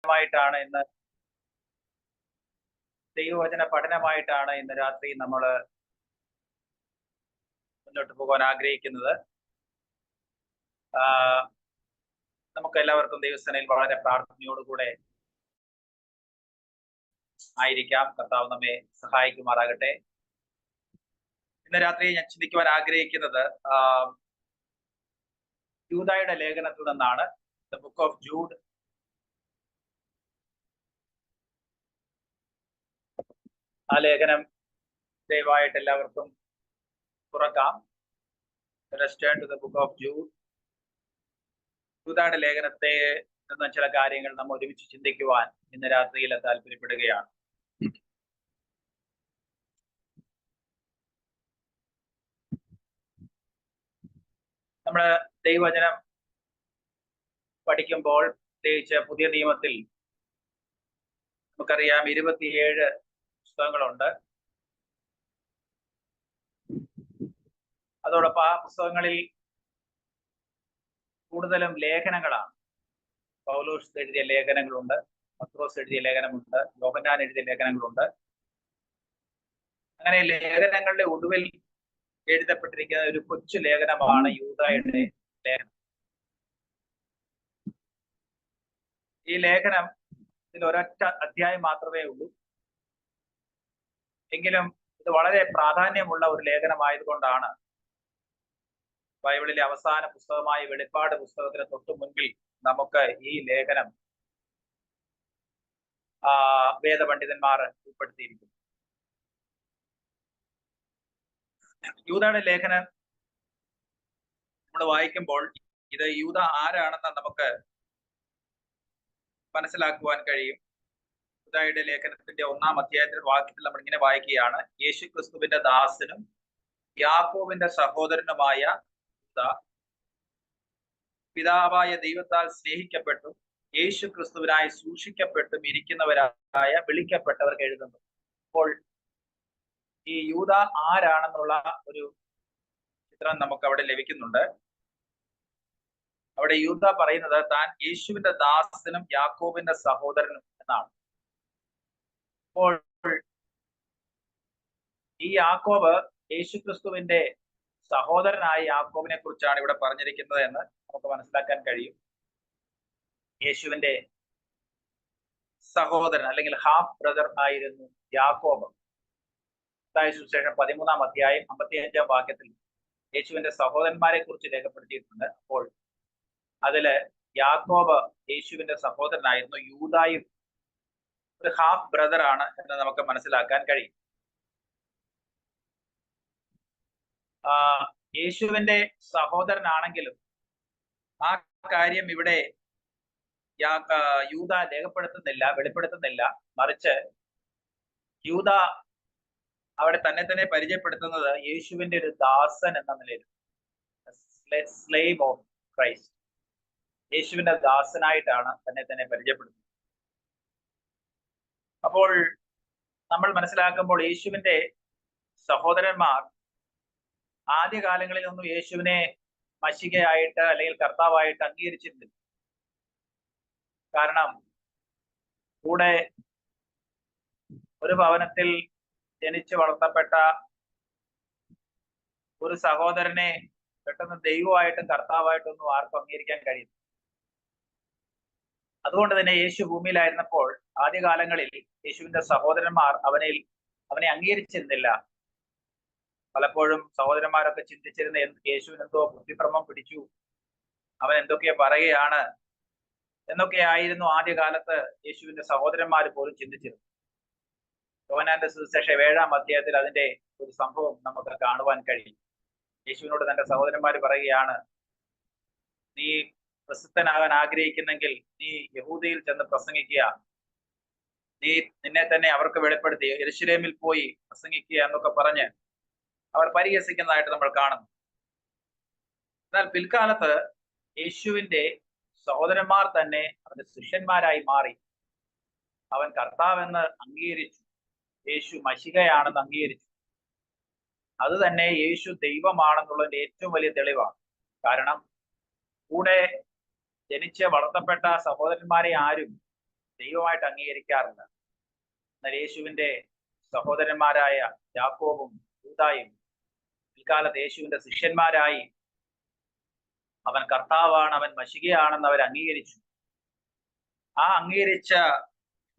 പഠനമായിട്ടാണ് ഇന്ന് ദൈവവചന പഠനമായിട്ടാണ് ഇന്ന് രാത്രി നമ്മൾ മുന്നോട്ട് പോകാൻ ആഗ്രഹിക്കുന്നത്. നമുക്ക് എല്ലാവർക്കും ദൈവസേനയിൽ വളരെ പ്രാർത്ഥനയോടുകൂടെ ആയിരിക്കാം. കർത്താവ് നമ്മെ സഹായിക്കുമാറാകട്ടെ. ഇന്ന് രാത്രി ഞാൻ ചിന്തിക്കുവാൻ ആഗ്രഹിക്കുന്നത് യൂദായുടെ ലേഖനത്തിൽ നിന്നാണ്. The book of Jude. ആ ലേഖനം ദയവായിട്ട് എല്ലാവർക്കും തുറക്കാം. Let's turn to the book of Jude. യൂദായുടെ ലേഖനത്തെ എന്ന ചില കാര്യങ്ങൾ നമ്മൾ ഒരുമിച്ച് ചിന്തിക്കുവാൻ ഇന്ന് രാത്രിയിൽ താല്പര്യപ്പെടുകയാണ്. നമ്മുടെ ദൈവവചനം പഠിക്കുമ്പോൾ, പ്രത്യേകിച്ച് പുതിയ നിയമത്തിൽ നമുക്കറിയാം 27 പുസ്തകങ്ങളുണ്ട്. അതോടൊപ്പം ആ പുസ്തകങ്ങളിൽ കൂടുതലും ലേഖനങ്ങളാണ്. പൗലോസ് എഴുതിയ ലേഖനങ്ങളുണ്ട്, പത്രോസ് എഴുതിയ ലേഖനമുണ്ട്, യോഹന്നാൻ എഴുതിയ ലേഖനങ്ങളുണ്ട്. അങ്ങനെ ലേഖനങ്ങളുടെ ഒടുവിൽ എഴുതപ്പെട്ടിരിക്കുന്ന ഒരു കൊച്ചു ലേഖനമാണ് യൂദായുടെ ലേഖനം. ഈ ലേഖനം ഒരൊറ്റ അധ്യായം മാത്രമേ ഉള്ളൂ. എങ്കിലും ഇത് വളരെ പ്രാധാന്യമുള്ള ഒരു ലേഖനമായതുകൊണ്ടാണ് ബൈബിളിലെ അവസാന പുസ്തകമായ വെളിപ്പാട് പുസ്തകത്തിന് തൊട്ടു മുൻപിൽ നമുക്ക് ഈ ലേഖനം വേദപണ്ഡിതന്മാർ ഉൾപ്പെടുത്തിയിരിക്കുന്നു. യൂദായുടെ ലേഖനം നമ്മൾ വായിക്കുമ്പോൾ ഇത് യൂദ ആരാണെന്ന് നമുക്ക് മനസ്സിലാക്കുവാൻ കഴിയും. യൂദായുടെ ലേഖനത്തിന്റെ 1-ാം അധ്യായത്തിൽ വാക്യത്തിൽ നമ്മൾ ഇങ്ങനെ വായിക്കുകയാണ്: യേശു ക്രിസ്തുവിന്റെ ദാസനും യാക്കോബിന്റെ സഹോദരനുമായ യൂദാ, പിതാവായ ദൈവത്താൽ സ്നേഹിക്കപ്പെട്ടു യേശു ക്രിസ്തുവിനായി സൂക്ഷിക്കപ്പെട്ടും ഇരിക്കുന്നവരായ വിളിക്കപ്പെട്ടവർക്ക് എഴുതുന്നു. അപ്പോൾ ഈ യൂദ ആരാണെന്നുള്ള ഒരു ചിത്രം നമുക്ക് അവിടെ ലഭിക്കുന്നുണ്ട്. അവിടെ യൂദ പറയുന്നത് താൻ യേശുവിന്റെ ദാസനും യാക്കോബിന്റെ സഹോദരനും എന്നാണ്. അപ്പോൾ ഈ യാക്കോബ് യേശു ക്രിസ്തുവിന്റെ സഹോദരനായ യാക്കോബിനെ കുറിച്ചാണ് ഇവിടെ പറഞ്ഞിരിക്കുന്നത് എന്ന് നമുക്ക് മനസ്സിലാക്കാൻ കഴിയും. യേശുവിന്റെ സഹോദരൻ അല്ലെങ്കിൽ ഹാഫ് ബ്രദർ ആയിരുന്നു യാക്കോബ്. സുവിശേഷം 13-ാം അധ്യായം 55-ാം വാക്യത്തിൽ യേശുവിന്റെ സഹോദരന്മാരെ കുറിച്ച് രേഖപ്പെടുത്തിയിട്ടുണ്ട്. അപ്പോൾ അതില് യാക്കോബ് യേശുവിന്റെ സഹോദരനായിരുന്നു. യൂദായും ഒരു ഹാഫ് ബ്രദർ ആണ് എന്ന് നമുക്ക് മനസ്സിലാക്കാൻ കഴിയും. യേശുവിന്റെ സഹോദരനാണെങ്കിലും ആ കാര്യം ഇവിടെ യൂദ വെളിപ്പെടുത്തുന്നില്ല. മറിച്ച് യൂദ അവിടെ തന്നെ പരിചയപ്പെടുത്തുന്നത് യേശുവിന്റെ ഒരു ദാസൻ എന്ന നിലയിൽ, സ്ലേവ് ഓഫ് ക്രൈസ്റ്റ്, യേശുവിന്റെ ദാസനായിട്ടാണ് തന്നെ പരിചയപ്പെടുത്തുന്നത്. അപ്പോൾ നമ്മൾ മനസ്സിലാക്കുമ്പോൾ യേശുവിന്റെ സഹോദരന്മാർ ആദ്യകാലങ്ങളിലൊന്നും യേശുവിനെ മശികയായിട്ട് അല്ലെങ്കിൽ കർത്താവായിട്ട് അംഗീകരിച്ചിരുന്നില്ല. കാരണം കൂടെ ഒരു ഭവനത്തിൽ ജനിച്ചു വളർത്തപ്പെട്ട ഒരു സഹോദരനെ പെട്ടെന്ന് ദൈവമായിട്ടും കർത്താവായിട്ടൊന്നും ആർക്കും അംഗീകരിക്കാൻ കഴിയും. അതുകൊണ്ട് തന്നെ യേശു ഭൂമിയിലായിരുന്നപ്പോൾ ആദ്യകാലങ്ങളിൽ യേശുവിന്റെ സഹോദരന്മാർ അവനെ അംഗീകരിച്ചിരുന്നില്ല. പലപ്പോഴും സഹോദരന്മാരൊക്കെ ചിന്തിച്ചിരുന്ന യേശുവിന് എന്തോ ബുദ്ധിഭ്രമം പിടിച്ചു, അവൻ എന്തൊക്കെയോ പറയുകയാണ് എന്നൊക്കെ ആയിരുന്നു ആദ്യകാലത്ത് യേശുവിന്റെ സഹോദരന്മാർ പോലും ചിന്തിച്ചിരുന്നു. യോഹന്നാന്റെ സുവിശേഷം 7-ാം അധ്യായത്തിൽ അതിന്റെ ഒരു സംഭവം നമുക്ക് കാണുവാൻ കഴിയും. യേശുവിനോട് തന്റെ സഹോദരന്മാർ പറയുകയാണ്, നീ പ്രസിദ്ധനാകാൻ ആഗ്രഹിക്കുന്നെങ്കിൽ നീ യഹൂദയിൽ ചെന്ന് പ്രസംഗിക്കുക, നീ നിന്നെ തന്നെ അവർക്ക് വെളിപ്പെടുത്തി യെരൂശലേമിൽ പോയി പ്രസംഗിക്കുക എന്നൊക്കെ പറഞ്ഞ് അവർ പരിഹസിക്കുന്നതായിട്ട് നമ്മൾ കാണുന്നു. എന്നാൽ പിൽക്കാലത്ത് യേശുവിന്റെ സഹോദരന്മാർ തന്നെ അവന്റെ ശിഷ്യന്മാരായി മാറി. അവൻ കർത്താവെന്ന് അംഗീകരിച്ചു, യേശു മശികയാണെന്ന് അംഗീകരിച്ചു. അത് തന്നെ യേശു ദൈവമാണെന്നുള്ളതിന്റെ ഏറ്റവും വലിയ തെളിവാണ്. കാരണം കൂടെ ജനിച്ച് വളർത്തപ്പെട്ട സഹോദരന്മാരെ ആരും ദൈവമായിട്ട് അംഗീകരിക്കാറില്ല. എന്നാൽ യേശുവിന്റെ സഹോദരന്മാരായ യാക്കോബും യൂദായും പിൽക്കാലത്ത് യേശുവിന്റെ ശിഷ്യന്മാരായി അവൻ കർത്താവാണ്, അവൻ മശികയാണെന്ന് അവർ അംഗീകരിച്ചു. ആ അംഗീകരിച്ച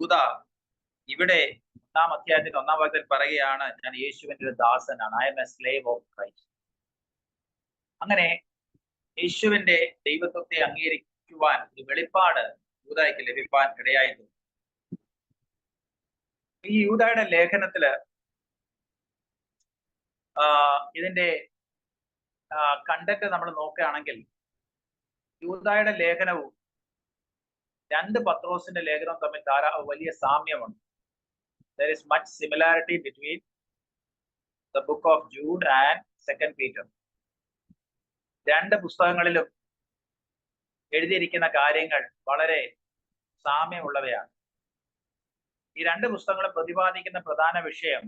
യൂദ ഇവിടെ 1-ാം അധ്യായത്തിന്റെ 1-ാം വാക്യത്തിൽ പറയുകയാണ്, ഞാൻ യേശുവിന്റെ ഒരു ദാസനാണ്, I'm a slave of Christ. അങ്ങനെ യേശുവിന്റെ ദൈവത്വത്തെ അംഗീകരിക്കുവാൻ ഒരു വെളിപ്പാട് യൂദായ്ക്ക് ലഭിക്കാൻ ഇടയായിരുന്നു. ഈ യൂദായുടെ ലേഖനത്തില് ഇതിന്റെ കണ്ടന്റ് നമ്മൾ നോക്കുകയാണെങ്കിൽ യൂദായുടെ ലേഖനവും 2 പത്രോസിന്റെ ലേഖനവും തമ്മിൽ വലിയ സാമ്യമുണ്ട്. There is much similarity between the book of Jude and 2 Peter. 2 പുസ്തകങ്ങളിലും എഴുതിയിരിക്കുന്ന കാര്യങ്ങൾ വളരെ സാമ്യമുള്ളവയാണ്. ഈ 2 പുസ്തകങ്ങളും പ്രതിപാദിക്കുന്ന പ്രധാന വിഷയം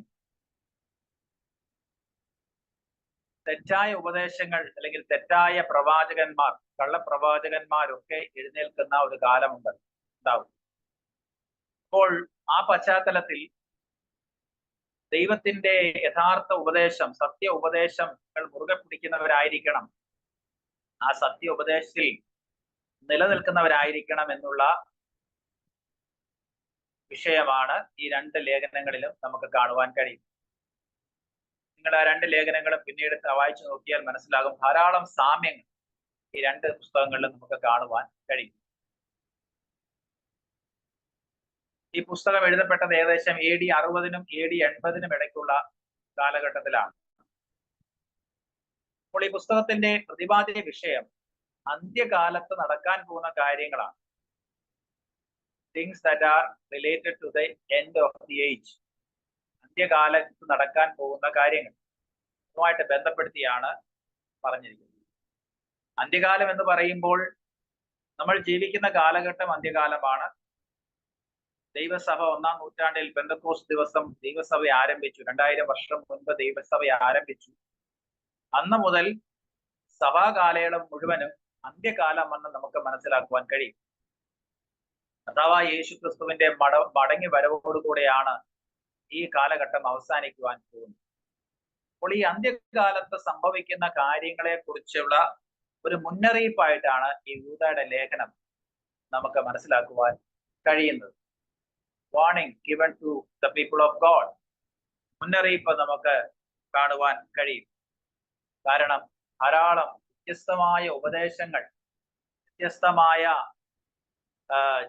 തെറ്റായ ഉപദേശങ്ങൾ അല്ലെങ്കിൽ തെറ്റായ പ്രവാചകന്മാർ, കള്ളപ്രവാചകന്മാരൊക്കെ എഴുന്നേൽക്കുന്ന ഒരു കാലമുണ്ട് ഉണ്ടാവും. അപ്പോൾ ആ പശ്ചാത്തലത്തിൽ ദൈവത്തിന്റെ യഥാർത്ഥ ഉപദേശം, സത്യ ഉപദേശങ്ങൾ മുറുകെ പിടിക്കുന്നവരായിരിക്കണം, ആ സത്യ ഉപദേശത്തിൽ നിലനിൽക്കുന്നവരായിരിക്കണം എന്നുള്ള വിഷയമാണ് ഈ 2 ലേഖനങ്ങളിലും നമുക്ക് കാണുവാൻ കഴിയും. നിങ്ങൾ ആ 2 ലേഖനങ്ങളും പിന്നീട് വായിച്ചു നോക്കിയാൽ മനസ്സിലാകും, ധാരാളം സാമ്യങ്ങൾ ഈ 2 പുസ്തകങ്ങളിലും നമുക്ക് കാണുവാൻ കഴിയും. ഈ പുസ്തകം എഴുതപ്പെട്ടത് ഏകദേശം AD 60-നും AD 80-നും ഇടയ്ക്കുള്ള കാലഘട്ടത്തിലാണ്. അപ്പോൾ ഈ പുസ്തകത്തിന്റെ പ്രതിപാദ്യ വിഷയം അന്ത്യകാലത്ത് നടക്കാൻ പോകുന്ന കാര്യങ്ങളാണ്. Things that are related to the end of the age. അന്ത്യകാലത്ത് നടക്കാൻ പോകുന്ന കാര്യങ്ങൾ അതുമായിട്ട് ബന്ധപ്പെടുത്തിയാണ് പറഞ്ഞിരിക്കുന്നത്. അന്ത്യകാലം എന്ന് പറയുമ്പോൾ നമ്മൾ ജീവിക്കുന്ന കാലഘട്ടം അന്ത്യകാലമാണ്. ദൈവസഭ 1-ാം നൂറ്റാണ്ടിൽ പെന്തക്കോസ്ത് ദിവസം ദൈവസഭ ആരംഭിച്ചു. 2000 വർഷം മുൻപ് ദൈവസഭ ആരംഭിച്ചു. അന്ന് മുതൽ സഭാ കാലയളവ് മുഴുവനും അന്ത്യകാലമെന്ന് നമുക്ക് മനസ്സിലാക്കുവാൻ കഴിയും. കർത്താവായ യേശു ക്രിസ്തുവിന്റെ മടങ്ങി വരവോടുകൂടെയാണ് ഈ കാലഘട്ടം അവസാനിക്കുവാൻ പോകുന്നത്. അപ്പോൾ ഈ അന്ത്യകാലത്ത് സംഭവിക്കുന്ന കാര്യങ്ങളെ കുറിച്ചുള്ള ഒരു മുന്നറിയിപ്പായിട്ടാണ് ഈ യൂദായുടെ ലേഖനം നമുക്ക് മനസ്സിലാക്കുവാൻ കഴിയുന്നത്. Warning given to the people of God, മുന്നറിയിപ്പ് നമുക്ക് കാണുവാൻ കഴിയും. കാരണം ധാരാളം വ്യത്യസ്തമായ ഉപദേശങ്ങൾ, വ്യത്യസ്തമായ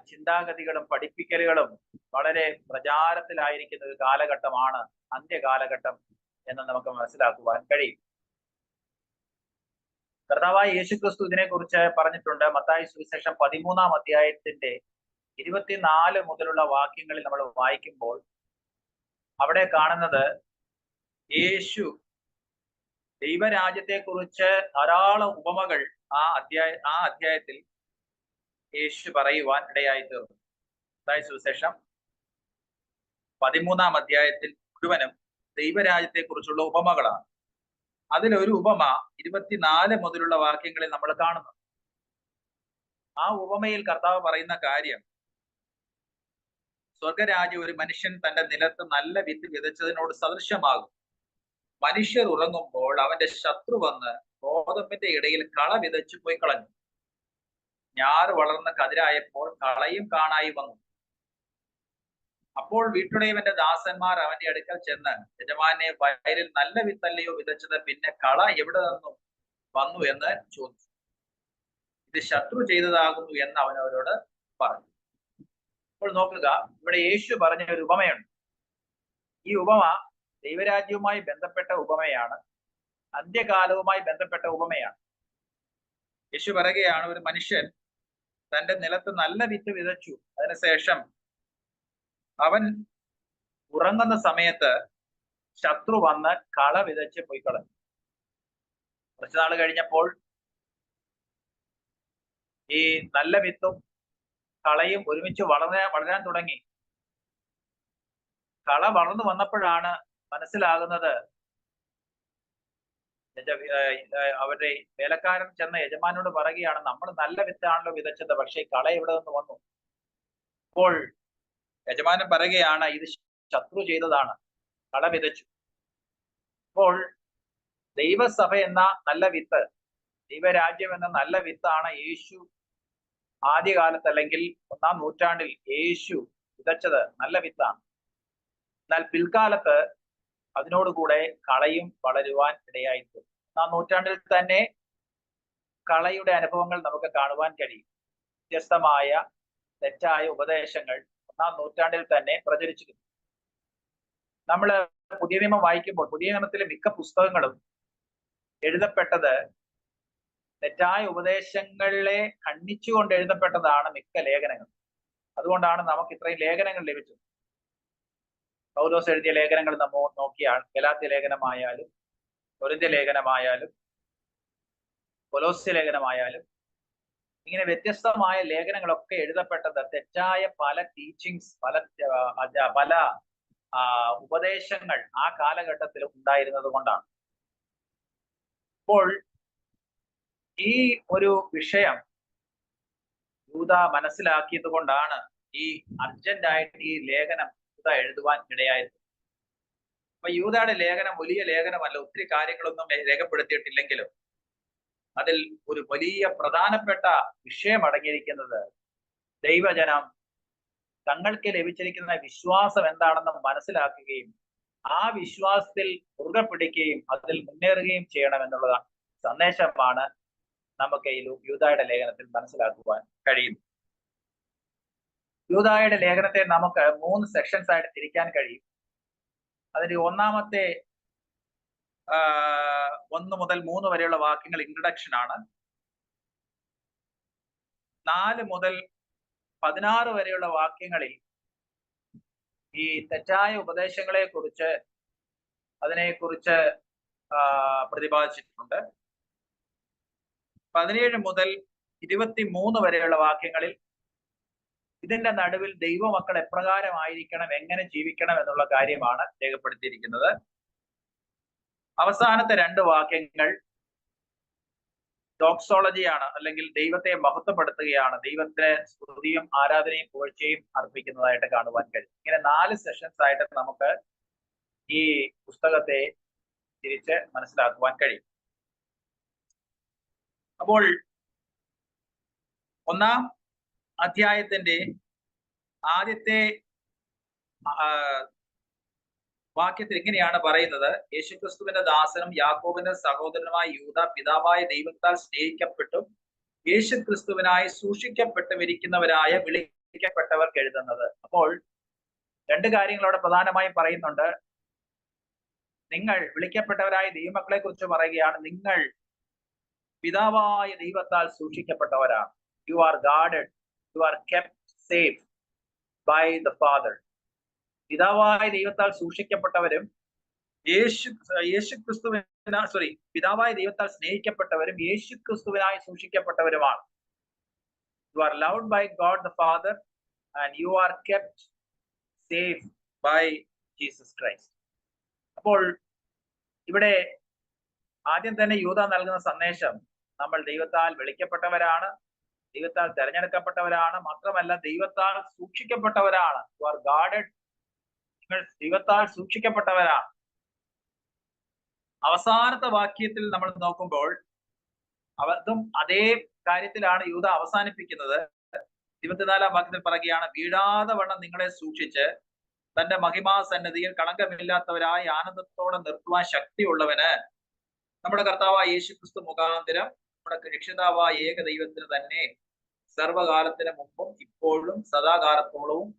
ചിന്താഗതികളും പഠിപ്പിക്കലുകളും വളരെ പ്രചാരത്തിലായിരിക്കുന്ന ഒരു കാലഘട്ടമാണ് അന്ത്യകാലഘട്ടം എന്ന് നമുക്ക് മനസ്സിലാക്കുവാൻ കഴിയും. കർത്താവായ യേശുക്രിസ്തു ഇതിനെക്കുറിച്ച് പറഞ്ഞിട്ടുണ്ട്. മത്തായി സുവിശേഷം 13-ാം അധ്യായത്തിന്റെ 24 മുതലുള്ള വാക്യങ്ങളിൽ നമ്മൾ വായിക്കുമ്പോൾ അവിടെ കാണുന്നത്, യേശു ദൈവരാജ്യത്തെ കുറിച്ച് ധാരാളം ഉപമകൾ ആ അധ്യായത്തിൽ യേശു പറയുവാൻ ഇടയായി തീർന്നു. മത്തായി സുവിശേഷം 13-ാം അധ്യായത്തിൽ മുഴുവനും ദൈവരാജ്യത്തെ കുറിച്ചുള്ള ഉപമകളാണ്. അതിലൊരു ഉപമ 24 മുതലുള്ള വാക്യങ്ങളിൽ നമ്മൾ കാണുന്നു. ആ ഉപമയിൽ കർത്താവ് പറയുന്ന കാര്യം, സ്വർഗരാജ്യം ഒരു മനുഷ്യൻ തന്റെ നിലത്ത് നല്ല വിത്ത് വിതച്ചതിനോട് സദൃശമാകും. മനുഷ്യർ ഉറങ്ങുമ്പോൾ അവന്റെ ശത്രു വന്ന് ഗോതമ്പിന്റെ ഇടയിൽ കള വിതച്ചു പോയി കളഞ്ഞു. ഞാറ് വളർന്ന് കതിരായപ്പോൾ കളയും കാണായി വന്നു. അപ്പോൾ വീട്ടുടയവന്റെ ദാസന്മാർ അവന്റെ അടുക്കൽ ചെന്ന്, യജമാനെ, വയലിൽ നല്ല വിത്തല്ലയോ വിതച്ചത്, പിന്നെ കള എവിടെ നിന്നും വന്നു എന്ന് ചോദിച്ചു. ഇത് ശത്രു ചെയ്തതാകുന്നു എന്ന് അവൻ അവരോട് പറഞ്ഞു. അപ്പോൾ നോക്കുക, ഇവിടെ യേശു പറഞ്ഞ ഒരു ഉപമയുണ്ട്. ഈ ഉപമ ദൈവരാജ്യവുമായി ബന്ധപ്പെട്ട ഉപമയാണ്, അന്ത്യകാലവുമായി ബന്ധപ്പെട്ട ഉപമയാണ്. യേശു പറയുകയാണ്, ഒരു മനുഷ്യൻ തന്റെ നിലത്ത് നല്ല വിത്ത് വിതച്ചു. അതിനുശേഷം അവൻ ഉറങ്ങുന്ന സമയത്ത് ശത്രു വന്ന് കള വിതച്ച് പോയി കളഞ്ഞു. കുറച്ചുനാൾ കഴിഞ്ഞപ്പോൾ ഈ നല്ല വിത്തും കളയും ഒരുമിച്ച് വളരാൻ തുടങ്ങി. കള വളർന്നു വന്നപ്പോഴാണ് മനസ്സിലാകുന്നത്, അവരുടെ വേലക്കാരൻ ചെന്ന യജമാനോട് പറയുകയാണ്, നമ്മൾ നല്ല വിത്താണല്ലോ വിതച്ചത്, പക്ഷേ കള എവിടെ നിന്ന് വന്നു? അപ്പോൾ യജമാനൻ പറയുകയാണ്, ഇത് ശത്രു ചെയ്തതാണ്, കള വിതച്ചു. അപ്പോൾ ദൈവസഭ എന്ന നല്ല വിത്ത്, ദൈവരാജ്യം എന്ന നല്ല വിത്താണ് യേശു ആദ്യകാലത്ത് അല്ലെങ്കിൽ 1-ാം നൂറ്റാണ്ടിൽ യേശു വിതച്ചത്. നല്ല വിത്താണ്. എന്നാൽ പിൽക്കാലത്ത് അതിനോടുകൂടെ കളയും വളരുവാൻ ഇടയായിട്ടുണ്ട്. 1-ാം നൂറ്റാണ്ടിൽ തന്നെ കളയുടെ അനുഭവങ്ങൾ നമുക്ക് കാണുവാൻ കഴിയും. വ്യത്യസ്തമായ തെറ്റായ ഉപദേശങ്ങൾ 1-ാം നൂറ്റാണ്ടിൽ തന്നെ പ്രചരിച്ചിരുന്നു. നമ്മൾ പുതിയ നിയമം വായിക്കുമ്പോൾ പുതിയ നിയമത്തിലെ മിക്ക പുസ്തകങ്ങളും എഴുതപ്പെട്ടത് തെറ്റായ ഉപദേശങ്ങളെ ഖണ്ഡിച്ചുകൊണ്ട് എഴുതപ്പെട്ടതാണ് മിക്ക ലേഖനങ്ങൾ. അതുകൊണ്ടാണ് നമുക്ക് ഇത്രയും ലേഖനങ്ങൾ ലഭിച്ചത്. പൗലോസ് എഴുതിയ ലേഖനങ്ങൾ നമ്മൾ നോക്കിയാൽ ഗലാത്യ ലേഖനമായാലും കൊരിന്ത്യ ലേഖനമായാലും കൊലോസ്യ ലേഖനമായാലും ഇങ്ങനെ വ്യത്യസ്തമായ ലേഖനങ്ങളൊക്കെ എഴുതപ്പെട്ടത് തെറ്റായ പല ടീച്ചിങ്സ്, പല ഉപദേശങ്ങൾ ആ കാലഘട്ടത്തിൽ ഉണ്ടായിരുന്നത് കൊണ്ടാണ്. അപ്പോൾ ഈ ഒരു വിഷയം യൂദ മനസ്സിലാക്കിയത് കൊണ്ടാണ് ഈ അർജന്റായിട്ട് ഈ ലേഖനം യൂദ എഴുതുവാൻ ഇടയായത്. അപ്പൊ യൂദയുടെ ലേഖനം വലിയ ലേഖനമല്ല, ഒത്തിരി കാര്യങ്ങളൊന്നും രേഖപ്പെടുത്തിയിട്ടില്ലെങ്കിലും അതിൽ ഒരു വലിയ പ്രധാനപ്പെട്ട വിഷയം അടങ്ങിയിരിക്കുന്നത് ദൈവജനം തങ്ങൾക്ക് ലഭിച്ചിരിക്കുന്ന വിശ്വാസം എന്താണെന്ന് മനസ്സിലാക്കുകയും ആ വിശ്വാസത്തിൽ മുറുകെ പിടിക്കുകയും അതിൽ മുന്നേറുകയും ചെയ്യണം എന്നുള്ള സന്ദേശമാണ് നമുക്ക് ഈ യൂദയുടെ ലേഖനത്തിൽ മനസ്സിലാക്കുവാൻ കഴിയുന്നു. യൂദയുടെ ലേഖനത്തെ നമുക്ക് 3 സെക്ഷൻസ് ആയിട്ട് തിരിക്കാൻ കഴിയും. അതിൽ ഒന്നാമത്തെ 1 മുതൽ 3 വരെയുള്ള വാക്യങ്ങൾ ഇൻട്രഡക്ഷൻ ആണ്. 4 മുതൽ 16 വരെയുള്ള വാക്യങ്ങളിൽ ഈ തെറ്റായ ഉപദേശങ്ങളെ കുറിച്ച് അതിനെക്കുറിച്ച് പ്രതിപാദിച്ചിട്ടുണ്ട്. 17 മുതൽ 23 വരെയുള്ള വാക്യങ്ങളിൽ ഇതിന്റെ നടുവിൽ ദൈവമക്കൾ എപ്രകാരമായിരിക്കണം, എങ്ങനെ ജീവിക്കണം എന്നുള്ള കാര്യമാണ് രേഖപ്പെടുത്തിയിരിക്കുന്നത്. അവസാനത്തെ 2 വാക്യങ്ങൾ ഡോക്സോളജിയാണ്, അല്ലെങ്കിൽ ദൈവത്തെ മഹത്വപ്പെടുത്തുകയാണ്, ദൈവത്തെ സ്തുതിയും ആരാധനയും പുകഴ്ചയും അർപ്പിക്കുന്നതായിട്ട് കാണുവാൻ കഴിയും. ഇങ്ങനെ 4 സെഷൻസ് ആയിട്ട് നമുക്ക് ഈ പുസ്തകത്തെ തിരിച്ച് മനസ്സിലാക്കുവാൻ കഴിയും. അപ്പോൾ 1-ാം അധ്യായത്തിന്റെ ആദ്യത്തെ വാക്യത്തിൽ ഇങ്ങനെയാണ് പറയുന്നത്: യേശുക്രിസ്തുവിന്റെ ദാസനും യാക്കോബിന്റെ സഹോദരനുമായ യൂദ, പിതാവായ ദൈവത്താൽ സ്നേഹിക്കപ്പെട്ടും യേശുക്രിസ്തുവിനായി സൂക്ഷിക്കപ്പെട്ടുമിരിക്കുന്നവരായ വിളിക്കപ്പെട്ടവർക്ക് എഴുതുന്നത്. അപ്പോൾ 2 കാര്യങ്ങൾ അവിടെ പ്രധാനമായും പറയുന്നുണ്ട്. നിങ്ങൾ വിളിക്കപ്പെട്ടവരായ ദൈവമക്കളെ കുറിച്ച് പറയുകയാണ്. നിങ്ങൾ പിതാവായ ദൈവത്താൽ സൂക്ഷിക്കപ്പെട്ടവരാണ്. You are guarded, you are kept safe by the father. പിതാവായ ദൈവത്താൽ സൂക്ഷിക്കപ്പെട്ടവരും പിതാവായ ദൈവത്താൽ സ്നേഹിക്കപ്പെട്ടവരും യേശുക്രിസ്തുവിനായി സൂക്ഷിക്കപ്പെട്ടവരുമാണ്. You are loved by God the father and you are kept safe by Jesus Christ. അപ്പോൾ ഇവിടെ ആദ്യം തന്നെ യൂദ നൽകുന്ന സന്ദേശം, നമ്മൾ ദൈവത്താൽ വിളിക്കപ്പെട്ടവരാണ്, ദൈവത്താൽ തെരഞ്ഞെടുക്കപ്പെട്ടവരാണ്, മാത്രമല്ല ദൈവത്താൽ സൂക്ഷിക്കപ്പെട്ടവരാണ്. യു ആർ ഗാർഡഡ്, നിങ്ങൾ ദൈവത്താൽ സൂക്ഷിക്കപ്പെട്ടവരാണ്. അവസാനത്തെ വാക്യത്തിൽ നമ്മൾ നോക്കുമ്പോൾ അതും അതേ കാര്യത്തിലാണ് യൂദ അവസാനിപ്പിക്കുന്നത്. 24-ാം വാക്യത്തിൽ പറയുകയാണ്: വീഴാതെ വണ്ണം നിങ്ങളെ സൂക്ഷിച്ച് തന്റെ മഹിമാ സന്നിധിയിൽ കളങ്കമില്ലാത്തവരായി ആനന്ദത്തോടെ നിർത്തുവാൻ ശക്തിയുള്ളവന് നമ്മുടെ കർത്താവായ യേശുക്രിസ്തു മുഖാന്തരം നമ്മുടെ രക്ഷിതാവായ ഏക ദൈവത്തിന് തന്നെ സർവകാലത്തിന് മുമ്പും ഇപ്പോഴും സദാകാലത്തോളവും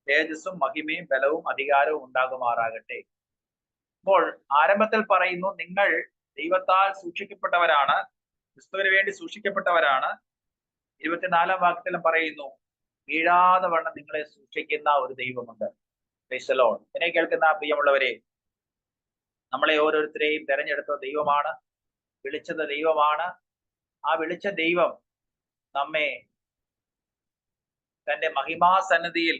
തേജസ്സും മഹിമയും ബലവും അധികാരവും ഉണ്ടാകുമാറാകട്ടെ. അപ്പോൾ ആരംഭത്തിൽ പറയുന്നു, നിങ്ങൾ ദൈവത്താൽ സൂക്ഷിക്കപ്പെട്ടവരാണ്, ക്രിസ്തുവിന് വേണ്ടി സൂക്ഷിക്കപ്പെട്ടവരാണ്. 24-ാം വാക്യത്തിലും പറയുന്നു, വീഴാതെ വണ്ണം നിങ്ങളെ സൂക്ഷിക്കുന്ന ഒരു ദൈവമുണ്ട്. Price the Lord. എന്നെ കേൾക്കുന്ന പ്രിയമുള്ളവരെ, നമ്മളെ ഓരോരുത്തരെയും തെരഞ്ഞെടുത്ത ദൈവമാണ്, വിളിച്ചത് ദൈവമാണ്. ആ വിളിച്ച ദൈവം നമ്മെ തന്റെ മഹിമാസന്നിധിയിൽ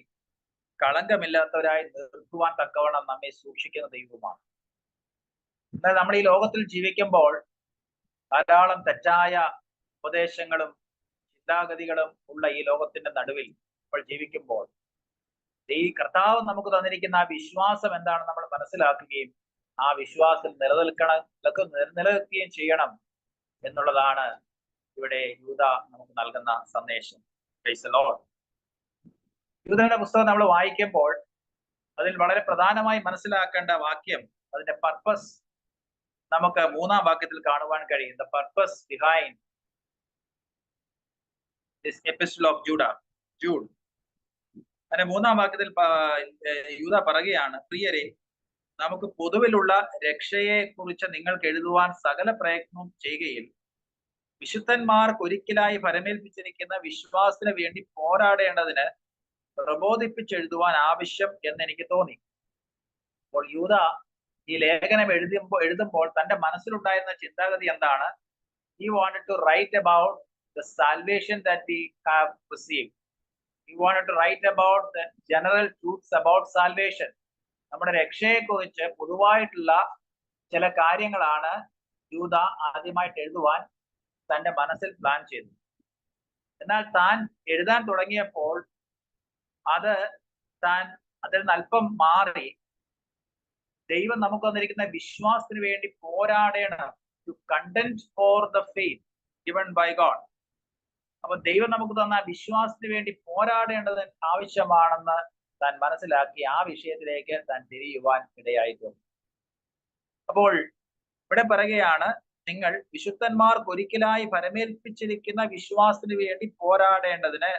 കളങ്കമില്ലാത്തവരായി നിർത്തുവാൻ തക്കവണ്ണം നമ്മെ സൂക്ഷിക്കുന്ന ദൈവമാണ്. എന്നാൽ നമ്മൾ ഈ ലോകത്തിൽ ജീവിക്കുമ്പോൾ ധാരാളം തെറ്റായ ഉപദേശങ്ങളും ചിന്താഗതികളും ഉള്ള ഈ ലോകത്തിന്റെ നടുവിൽ നമ്മൾ ജീവിക്കുമ്പോൾ ഈ കർത്താവ് നമുക്ക് തന്നിരിക്കുന്ന ആ വിശ്വാസം എന്താണെന്ന് നമ്മൾ മനസ്സിലാക്കുകയും ആ വിശ്വാസം നിലനിൽക്കുകയും ചെയ്യണം എന്നുള്ളതാണ് ഇവിടെ യൂദ നമുക്ക് നൽകുന്ന സന്ദേശം. Price the Lord. യൂദയുടെ പുസ്തകം നമ്മൾ വായിക്കുമ്പോൾ അതിൽ വളരെ പ്രധാനമായി മനസ്സിലാക്കേണ്ട വാക്യം, അതിന്റെ പർപ്പസ് നമുക്ക് 3-ാം വാക്യത്തിൽ കാണുവാൻ കഴിയും. The purpose behind this epistle of Jude. അങ്ങനെ 3-ാം വാക്യത്തിൽ യൂദ പറയുകയാണ്, പ്രിയരെ, നമുക്ക് പൊതുവിലുള്ള രക്ഷയെ കുറിച്ച് നിങ്ങൾക്ക് എഴുതുവാൻ സകല പ്രയത്നവും ചെയ്യുകയിൽ വിശുദ്ധന്മാർക്ക് ഒരിക്കലായി ഫലമേൽപ്പിച്ചിരിക്കുന്ന വിശ്വാസത്തിന് വേണ്ടി പോരാടേണ്ടതിന് പ്രബോധിപ്പിച്ചെഴുതുവാൻ ആവശ്യം എന്ന് എനിക്ക് തോന്നി. അപ്പോൾ യൂദ ഈ ലേഖനം എഴുതുമ്പോൾ തന്റെ മനസ്സിലുണ്ടായിരുന്ന ചിന്താഗതി എന്താണ്? He wanted to write about the salvation that we have received. He wanted to write about the general truths about salvation. നമ്മുടെ രക്ഷയെ കുറിച്ച് പൊതുവായിട്ടുള്ള ചില കാര്യങ്ങളാണ് യൂദ ആദ്യമായിട്ട് എഴുതുവാൻ തന്റെ മനസ്സിൽ പ്ലാൻ ചെയ്തു. എന്നാൽ താൻ എഴുതാൻ തുടങ്ങിയപ്പോൾ അതിൽ നിന്ന് അല്പം മാറി ദൈവം നമുക്ക് തന്നിരിക്കുന്ന വിശ്വാസത്തിന് വേണ്ടി പോരാടണം, to contend for the faith given by God. അപ്പൊ ദൈവം നമുക്ക് തന്ന വിശ്വാസത്തിന് വേണ്ടി പോരാടേണ്ടത് ആവശ്യമാണെന്ന് താൻ മനസ്സിലാക്കി ആ വിഷയത്തിലേക്ക് താൻ തിരിയുവാൻ ഇടയായിട്ടുണ്ട്. അപ്പോൾ ഇവിടെ പറയുകയാണ്, നിങ്ങൾ വിശുദ്ധന്മാർക്ക് ഒരിക്കലായി ഫലമേൽപ്പിച്ചിരിക്കുന്ന വിശ്വാസത്തിന് വേണ്ടി പോരാടേണ്ടതിന്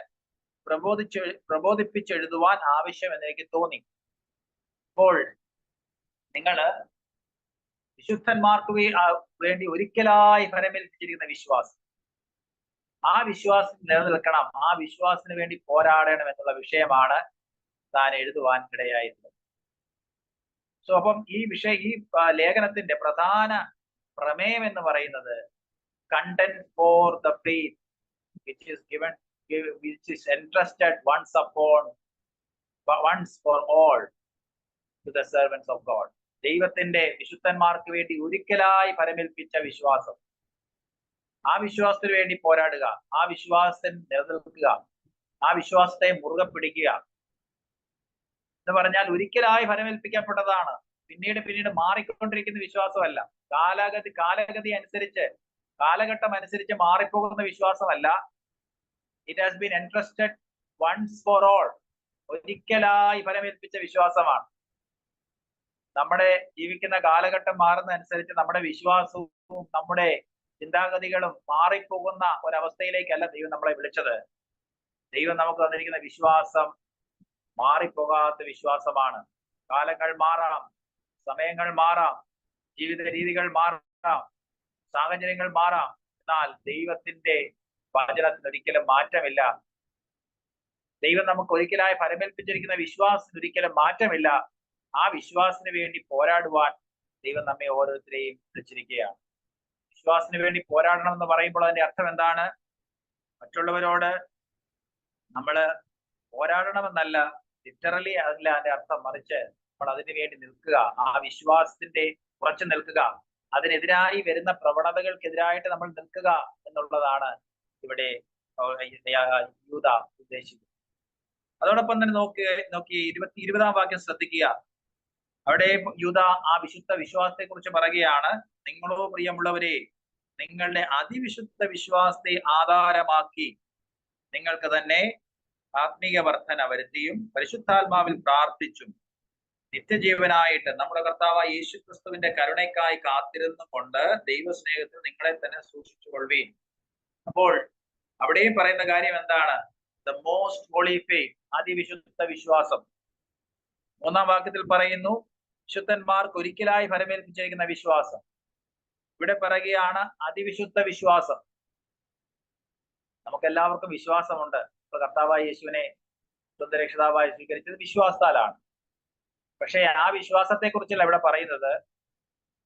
പ്രബോധിപ്പിച്ചെഴുതുവാൻ ആവശ്യം എന്ന് എനിക്ക് തോന്നി. അപ്പോൾ നിങ്ങൾ വിശുദ്ധന്മാർക്ക് വേണ്ടി ഒരിക്കലായി ഫലമേൽപ്പിച്ചിരിക്കുന്ന വിശ്വാസം, ആ വിശ്വാസം നിലനിൽക്കണം, ആ വിശ്വാസത്തിന് വേണ്ടി പോരാടണം എന്നുള്ള വിഷയമാണ് താൻ എഴുതുവാൻ ഇടയായിട്ടുള്ളത്. സോ അപ്പം ഈ ലേഖനത്തിന്റെ പ്രധാന പ്രമേയം എന്ന് പറയുന്നത് content for the faith which is entrusted once for all to the servants of God. ദൈവത്തിന്റെ വിശുദ്ധന്മാർക്ക് വേണ്ടി ഒരിക്കലായി ഫലമേൽപ്പിച്ച വിശ്വാസം, ആ വിശ്വാസത്തിന് വേണ്ടി പോരാടുക, ആ വിശ്വാസത്തിൽ നിലനിൽക്കുക, ആ വിശ്വാസത്തെ മുറുകെ പിടിക്കുക എന്ന് പറഞ്ഞാൽ ഒരിക്കലായി ഫലമേൽപ്പിക്കപ്പെട്ടതാണ്. പിന്നീട് മാറിക്കൊണ്ടിരിക്കുന്ന വിശ്വാസമല്ല, കാലഘട്ടം അനുസരിച്ച് മാറിപ്പോകുന്ന വിശ്വാസമല്ല. It has been entrusted once for all, ഒരിക്കലായി ഫലമേൽപ്പിച്ച വിശ്വാസമാണ്. നമ്മുടെ ജീവിക്കുന്ന കാലഘട്ടം മാറുന്ന അനുസരിച്ച് നമ്മുടെ വിശ്വാസവും നമ്മുടെ ചിന്താഗതികളും മാറിപ്പോകുന്ന ഒരവസ്ഥയിലേക്കല്ല ദൈവം നമ്മളെ വിളിച്ചത്. ദൈവം നമുക്ക് തന്നിരിക്കുന്ന വിശ്വാസം മാറിപ്പോകാത്ത വിശ്വാസമാണ്. കാലങ്ങൾ മാറാം, സമയങ്ങൾ മാറാം, ജീവിത രീതികൾ മാറാം, സാഹചര്യങ്ങൾ മാറാം, എന്നാൽ ദൈവത്തിന്റെ വചനത്തിന് ഒരിക്കലും മാറ്റമില്ല. ദൈവം നമുക്ക് ഒരിക്കലായി ഫലമേൽപ്പിച്ചിരിക്കുന്ന വിശ്വാസത്തിന് ഒരിക്കലും മാറ്റമില്ല. ആ വിശ്വാസത്തിന് വേണ്ടി പോരാടുവാൻ ദൈവം നമ്മെ ഓരോരുത്തരെയും വിളിച്ചിരിക്കുകയാണ്. വിശ്വാസത്തിന് വേണ്ടി പോരാടണം എന്ന് പറയുമ്പോൾ അതിന്റെ അർത്ഥം എന്താണ്? മറ്റുള്ളവരോട് നമ്മള് പോരാടണമെന്നല്ല, ലിറ്ററലി അതല്ല അതിന്റെ അർത്ഥം, മറിച്ച് നമ്മൾ അതിനു വേണ്ടി നിൽക്കുക, ആ വിശ്വാസത്തിന്റെ ഉറച്ചു നിൽക്കുക, അതിനെതിരായി വരുന്ന പ്രവണതകൾക്കെതിരായിട്ട് നമ്മൾ നിൽക്കുക എന്നുള്ളതാണ് ഇവിടെ യൂദ ഉദ്ദേശിക്കുന്നത്. അതോടൊപ്പം തന്നെ നോക്കി 20-ാം വാക്യം ശ്രദ്ധിക്കുക. അവിടെ യൂദ ആ വിശുദ്ധ വിശ്വാസത്തെ കുറിച്ച് പറയുകയാണ്, നിങ്ങളോ പ്രിയമുള്ളവരെ, നിങ്ങളുടെ അതിവിശുദ്ധ വിശ്വാസത്തെ ആധാരമാക്കി നിങ്ങൾക്ക് തന്നെ ആത്മീയ വർധന വരുത്തിയും പരിശുദ്ധാത്മാവിൽ പ്രാർത്ഥിച്ചും നിത്യജീവനായിട്ട് നമ്മുടെ കർത്താവായ യേശുക്രിസ്തുവിന്റെ കരുണയ്ക്കായി കാത്തിരുന്നു കൊണ്ട് ദൈവസ്നേഹത്തിൽ നിങ്ങളെ തന്നെ സൂക്ഷിച്ചുകൊള്ളുവീൻ. അപ്പോൾ അവിടെയും പറയുന്ന കാര്യം എന്താണ്? ദ മോസ്റ്റ് ഹോളി ഫെയ്ത്ത്, അതിവിശുദ്ധ വിശ്വാസം. 3-ാം വാക്യത്തിൽ പറയുന്നു വിശുദ്ധന്മാർക്ക് ഒരിക്കലായി ഫലമേൽപ്പിച്ചിരിക്കുന്ന വിശ്വാസം. ഇവിടെ പറയുകയാണ് അതിവിശുദ്ധ വിശ്വാസം. നമുക്കെല്ലാവർക്കും വിശ്വാസമുണ്ട്. ഇപ്പൊ കർത്താവായ യേശുവിനെ സ്വന്തം രക്ഷിതാവായി സ്വീകരിച്ചത് വിശ്വാസത്താലാണ്. പക്ഷെ ആ വിശ്വാസത്തെ കുറിച്ചല്ല ഇവിടെ പറയുന്നത്.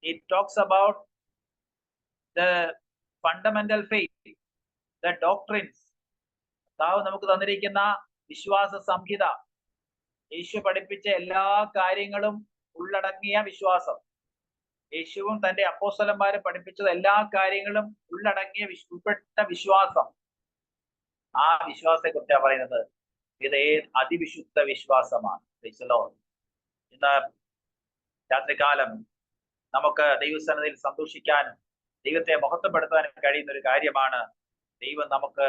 It talks about the fundamental faith, the doctrines. കർത്താവ് നമുക്ക് തന്നിരിക്കുന്ന വിശ്വാസ സംഹിത, യേശു പഠിപ്പിച്ച എല്ലാ കാര്യങ്ങളും ഉള്ളടങ്ങിയ വിശ്വാസം, യേശുവും തന്റെ അപ്പോസ്തലന്മാരും പഠിപ്പിച്ചത് എല്ലാ കാര്യങ്ങളും ഉൾപ്പെട്ട വിശ്വാസം. ആ വിശ്വാസത്തെ കുറിച്ചാണ് പറയുന്നത്. ഇത് അതിവിശുദ്ധ വിശ്വാസമാണ്. ഇന്ന് രാത്രികാലം നമുക്ക് ദൈവസന്നിധിയിൽ സന്തോഷിക്കാനും ദൈവത്തെ മഹത്വപ്പെടുത്താനും കഴിയുന്ന ഒരു കാര്യമാണ്. ദൈവം നമുക്ക്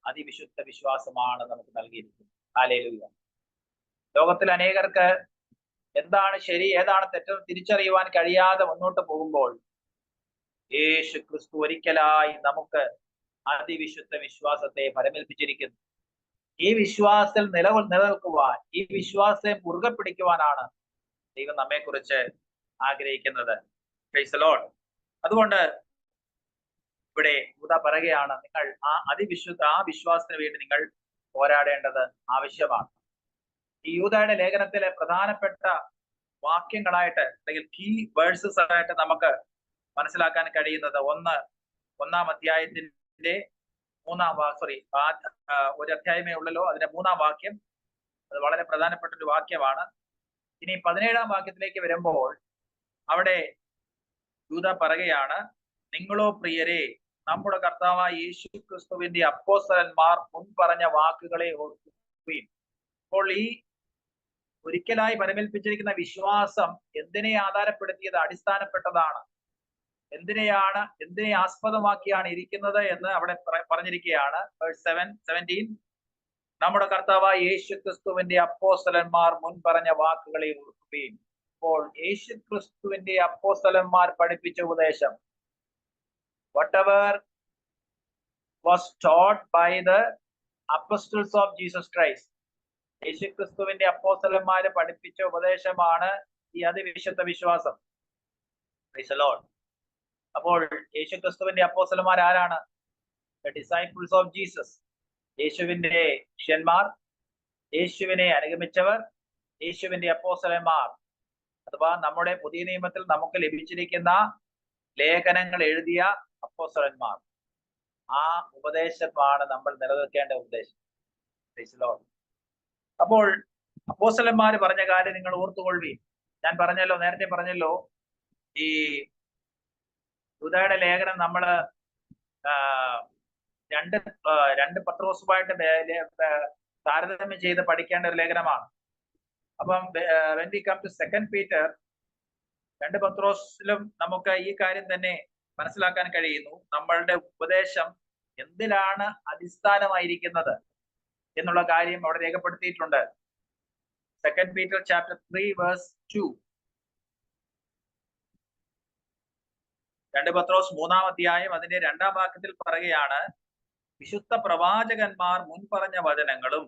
അതിവിശുദ്ധ വിശ്വാസമാണ് നമുക്ക് നൽകിയിരിക്കുന്നത്. ഹല്ലേലൂയ. ലോകത്തിൽ അനേകർക്ക് എന്താണ് ശരി ഏതാണ് തെറ്റെന്ന് തിരിച്ചറിയുവാൻ കഴിയാതെ മുന്നോട്ട് പോകുമ്പോൾ യേശു ക്രിസ്തു ഒരിക്കലായി നമുക്ക് അതിവിശുദ്ധ വിശ്വാസത്തെ ഫലമേൽപ്പിച്ചിരിക്കുന്നു. ഈ വിശ്വാസത്തിൽ നിലനിൽക്കുവാൻ, ഈ വിശ്വാസത്തെ മുറുകെ പിടിക്കുവാനാണ് ദൈവം നമ്മെക്കുറിച്ച് ആഗ്രഹിക്കുന്നത്. Price the Lord. അതുകൊണ്ട് ഇവിടെ യൂദാ പറയുകയാണ്, നിങ്ങൾ ആ വിശ്വാസത്തിന് വേണ്ടി നിങ്ങൾ പോരാടേണ്ടത് ആവശ്യമാണ്. ഈ യൂദായുടെ ലേഖനത്തിലെ പ്രധാനപ്പെട്ട വാക്യങ്ങളായിട്ട് അല്ലെങ്കിൽ കീ വേഴ്സസ് ആയിട്ട് നമുക്ക് മനസ്സിലാക്കാൻ കഴിയുന്നത് ഒന്നാം അധ്യായത്തിന്റെ ഒരു അധ്യായമേ ഉള്ളല്ലോ, അതിന്റെ 3-ാം വാക്യം. അത് വളരെ പ്രധാനപ്പെട്ട ഒരു വാക്യമാണ്. ഇനി 17-ാം വാക്യത്തിലേക്ക് വരുമ്പോൾ അവിടെ യൂദാ പറയുകയാണ്, നിങ്ങളോ പ്രിയരെ നമ്മുടെ കർത്താവായ യേശു ക്രിസ്തുവിന്റെ അപ്പോസ്തലന്മാർ മുൻപറഞ്ഞ വാക്കുകളെ ഓർക്കുകയും. അപ്പോൾ ഈ ഒരിക്കലായി പരമേൽപ്പിച്ചിരിക്കുന്ന വിശ്വാസം എന്തിനെ ആധാരപ്പെടുത്തിയത്, അടിസ്ഥാനപ്പെട്ടതാണ്, എന്തിനെ ആസ്പദമാക്കിയാണ് ഇരിക്കുന്നത് എന്ന് അവിടെ പറഞ്ഞിരിക്കുകയാണ്. 17 നമ്മുടെ കർത്താവായ യേശു ക്രിസ്തുവിന്റെ അപ്പോസ്തലന്മാർ മുൻപറഞ്ഞ വാക്കുകളെ ഓർക്കുകയും. അപ്പോൾ യേശു ക്രിസ്തുവിന്റെ അപ്പോസ്തലന്മാർ പഠിപ്പിച്ച ഉപദേശം, whatever was taught by the apostles of Jesus Christ, യേശു ക്രിസ്തുവിന്റെ അപ്പോസ്തലന്മാര് പഠിപ്പിച്ച ഉപദേശമാണ് ഈ അതിവിശുദ്ധ വിശ്വാസം. Price the Lord. അപ്പോൾ യേശു ക്രിസ്തുവിന്റെ അപ്പോസ്തലന്മാർ ആരാണ്? The disciples of Jesus. യേശുവിന്റെ ശിഷ്യന്മാർ, യേശുവിനെ അനുഗമിച്ചവർ, യേശുവിന്റെ അപ്പോസ്തലന്മാർ. അഥവാ നമ്മുടെ പുതിയ നിയമത്തിൽ നമുക്ക് ലഭിച്ചിരിക്കുന്ന ലേഖനങ്ങൾ എഴുതിയ അപ്പോസ്തലന്മാർ. ആ ഉപദേശമാണ് നമ്മൾ നിലനിൽക്കേണ്ട ഉപദേശം. Price the Lord. അപ്പോൾ അപ്പോസ്തലന്മാർ പറഞ്ഞ കാര്യം നിങ്ങൾ ഓർത്തുകൊള്ളുകയും. ഞാൻ നേരത്തെ പറഞ്ഞല്ലോ, ഈ യൂദായുടെ ലേഖനം നമ്മള് രണ്ട് പത്രോസുമായിട്ട് താരതമ്യം ചെയ്ത് പഠിക്കേണ്ട ഒരു ലേഖനമാണ്. അപ്പം when we come to 2 Peter, 2 പത്രോസിലും നമുക്ക് ഈ കാര്യം തന്നെ മനസ്സിലാക്കാൻ കഴിയുന്നു. നമ്മളുടെ ഉപദേശം എന്തിലാണ് അടിസ്ഥാനമായിരിക്കുന്നത് എന്നുള്ള കാര്യം അവിടെ രേഖപ്പെടുത്തിയിട്ടുണ്ട്. 2 Peter chapter 3 verse 2. 2 പത്രോസ് 3-ാം അധ്യായം അതിന്റെ 2-ാം വാക്യത്തിൽ പറയുകയാണ്, വിശുദ്ധ പ്രവാചകന്മാർ മുൻപറഞ്ഞ വചനങ്ങളും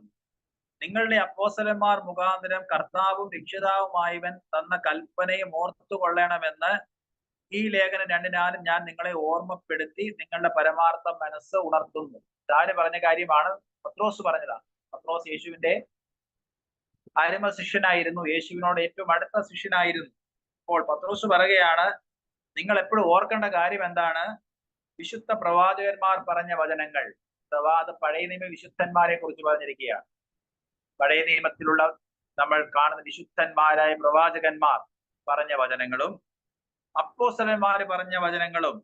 നിങ്ങളുടെ അപ്പോസ്തലന്മാർ മുഖാന്തരം കർത്താവും രക്ഷിതാവുമായവൻ തന്ന കൽപ്പനയും ഓർത്തുകൊള്ളണമെന്ന് ഈ ലേഖനം 2-നും ഞാൻ നിങ്ങളെ ഓർമ്മപ്പെടുത്തി നിങ്ങളുടെ പരമാർത്ഥ മനസ്സ് ഉണർത്തുന്നു. ഇതാര് പറഞ്ഞ കാര്യമാണ്? പത്രോസ് പറഞ്ഞതാണ്. പത്രോസ് യേശുവിന്റെ അരുമ ശിഷ്യനായിരുന്നു, യേശുവിനോട് ഏറ്റവും അടുത്ത ശിഷ്യനായിരുന്നു. അപ്പോൾ പത്രോസ് പറയുകയാണ്, നിങ്ങൾ എപ്പോഴും ഓർക്കേണ്ട കാര്യം എന്താണ്? വിശുദ്ധ പ്രവാചകന്മാർ പറഞ്ഞ വചനങ്ങൾ. അഥവാ അത് പഴയ നിയമ വിശുദ്ധന്മാരെ കുറിച്ച് പറഞ്ഞിരിക്കുകയാണ്. പഴയ നിയമത്തിലുള്ള നമ്മൾ കാണുന്ന വിശുദ്ധന്മാരായ പ്രവാചകന്മാർ പറഞ്ഞ വചനങ്ങളും അപ്പോസ്തലന്മാർ പറഞ്ഞ വചനങ്ങളും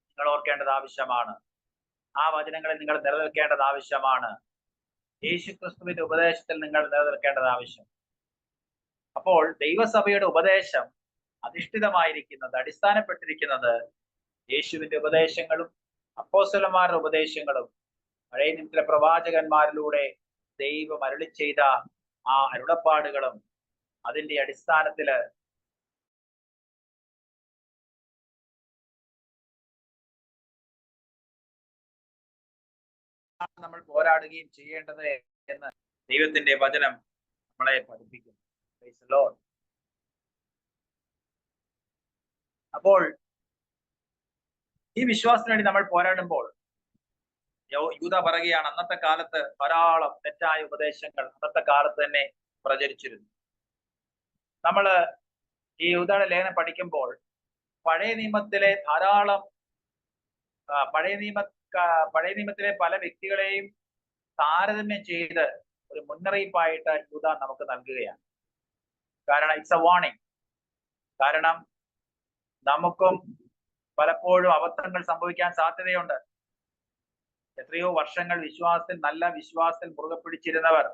നിങ്ങൾ ഓർക്കേണ്ടത് ആവശ്യമാണ്. ആ വചനങ്ങളിൽ നിങ്ങൾ നിലനിൽക്കേണ്ടത് ആവശ്യമാണ്. യേശു ക്രിസ്തുവിന്റെ ഉപദേശത്തിൽ നിങ്ങൾ നിലനിൽക്കേണ്ടത് ആവശ്യം. അപ്പോൾ ദൈവസഭയുടെ ഉപദേശം അടിസ്ഥാനപ്പെട്ടിരിക്കുന്നത് യേശുവിന്റെ ഉപദേശങ്ങളും അപ്പോസ്തലന്മാരുടെ ഉപദേശങ്ങളും പഴയ നിയമത്തിലെ പ്രവാചകന്മാരിലൂടെ ദൈവം അരുളി ചെയ്ത ആ അരുളപ്പാടുകളും അതിന്റെ അടിസ്ഥാനത്തില് നമ്മൾ പോരാടുകയും ചെയ്യേണ്ടത് എന്ന് ദൈവത്തിന്റെ വചനം നമ്മളെ പഠിപ്പിക്കുന്നു. Price the Lord. അപ്പോൾ ഈ വിശ്വാസത്തിന് വേണ്ടി നമ്മൾ പോരാടുമ്പോൾ യൂദാ പറയുകയാണ്, അന്നത്തെ കാലത്ത് ധാരാളം തെറ്റായ ഉപദേശങ്ങൾ അന്നത്തെ കാലത്ത് തന്നെ പ്രചരിച്ചിരുന്നു. നമ്മള് ഈ യൂദായുടെ ലേഖനം പഠിക്കുമ്പോൾ പഴയ നിയമത്തിലെ ധാരാളം പഴയ നിയമത്തിലെ പല വ്യക്തികളെയും താരതമ്യം ചെയ്ത് ഒരു മുന്നറിയിപ്പായിട്ട് യൂദാ നമുക്ക് നൽകുകയാണ്. കാരണം ഇറ്റ്സ് എ വാർണിംഗ്. കാരണം നമുക്കും പലപ്പോഴും അബദ്ധങ്ങൾ സംഭവിക്കാൻ സാധ്യതയുണ്ട്. എത്രയോ വർഷങ്ങൾ നല്ല വിശ്വാസത്തിൽ മുറുകെ പിടിച്ചിരുന്നവർ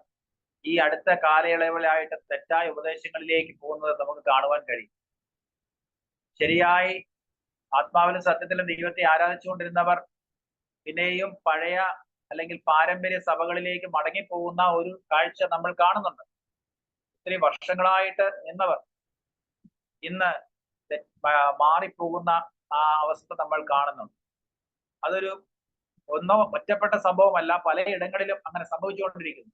ഈ അടുത്ത കാലയളവിലായിട്ട് തെറ്റായ ഉപദേശങ്ങളിലേക്ക് പോകുന്നത് നമുക്ക് കാണുവാൻ കഴിയും. ശരിയായി ആത്മാവിലും സത്യത്തിലും ദൈവത്തെ ആരാധിച്ചുകൊണ്ടിരുന്നവർ പിന്നെയും പഴയ അല്ലെങ്കിൽ പാരമ്പര്യ സഭകളിലേക്ക് മടങ്ങിപ്പോകുന്ന ഒരു കാഴ്ച നമ്മൾ കാണുന്നുണ്ട്. ഒത്തിരി വർഷങ്ങളായിട്ട് എന്നവർ ഇന്ന് മാറിപ്പോകുന്ന ആ അവസ്ഥ നമ്മൾ കാണുന്നുണ്ട്. അതൊരു ഒറ്റപ്പെട്ട സംഭവമല്ല, പലയിടങ്ങളിലും അങ്ങനെ സംഭവിച്ചുകൊണ്ടിരിക്കുന്നു.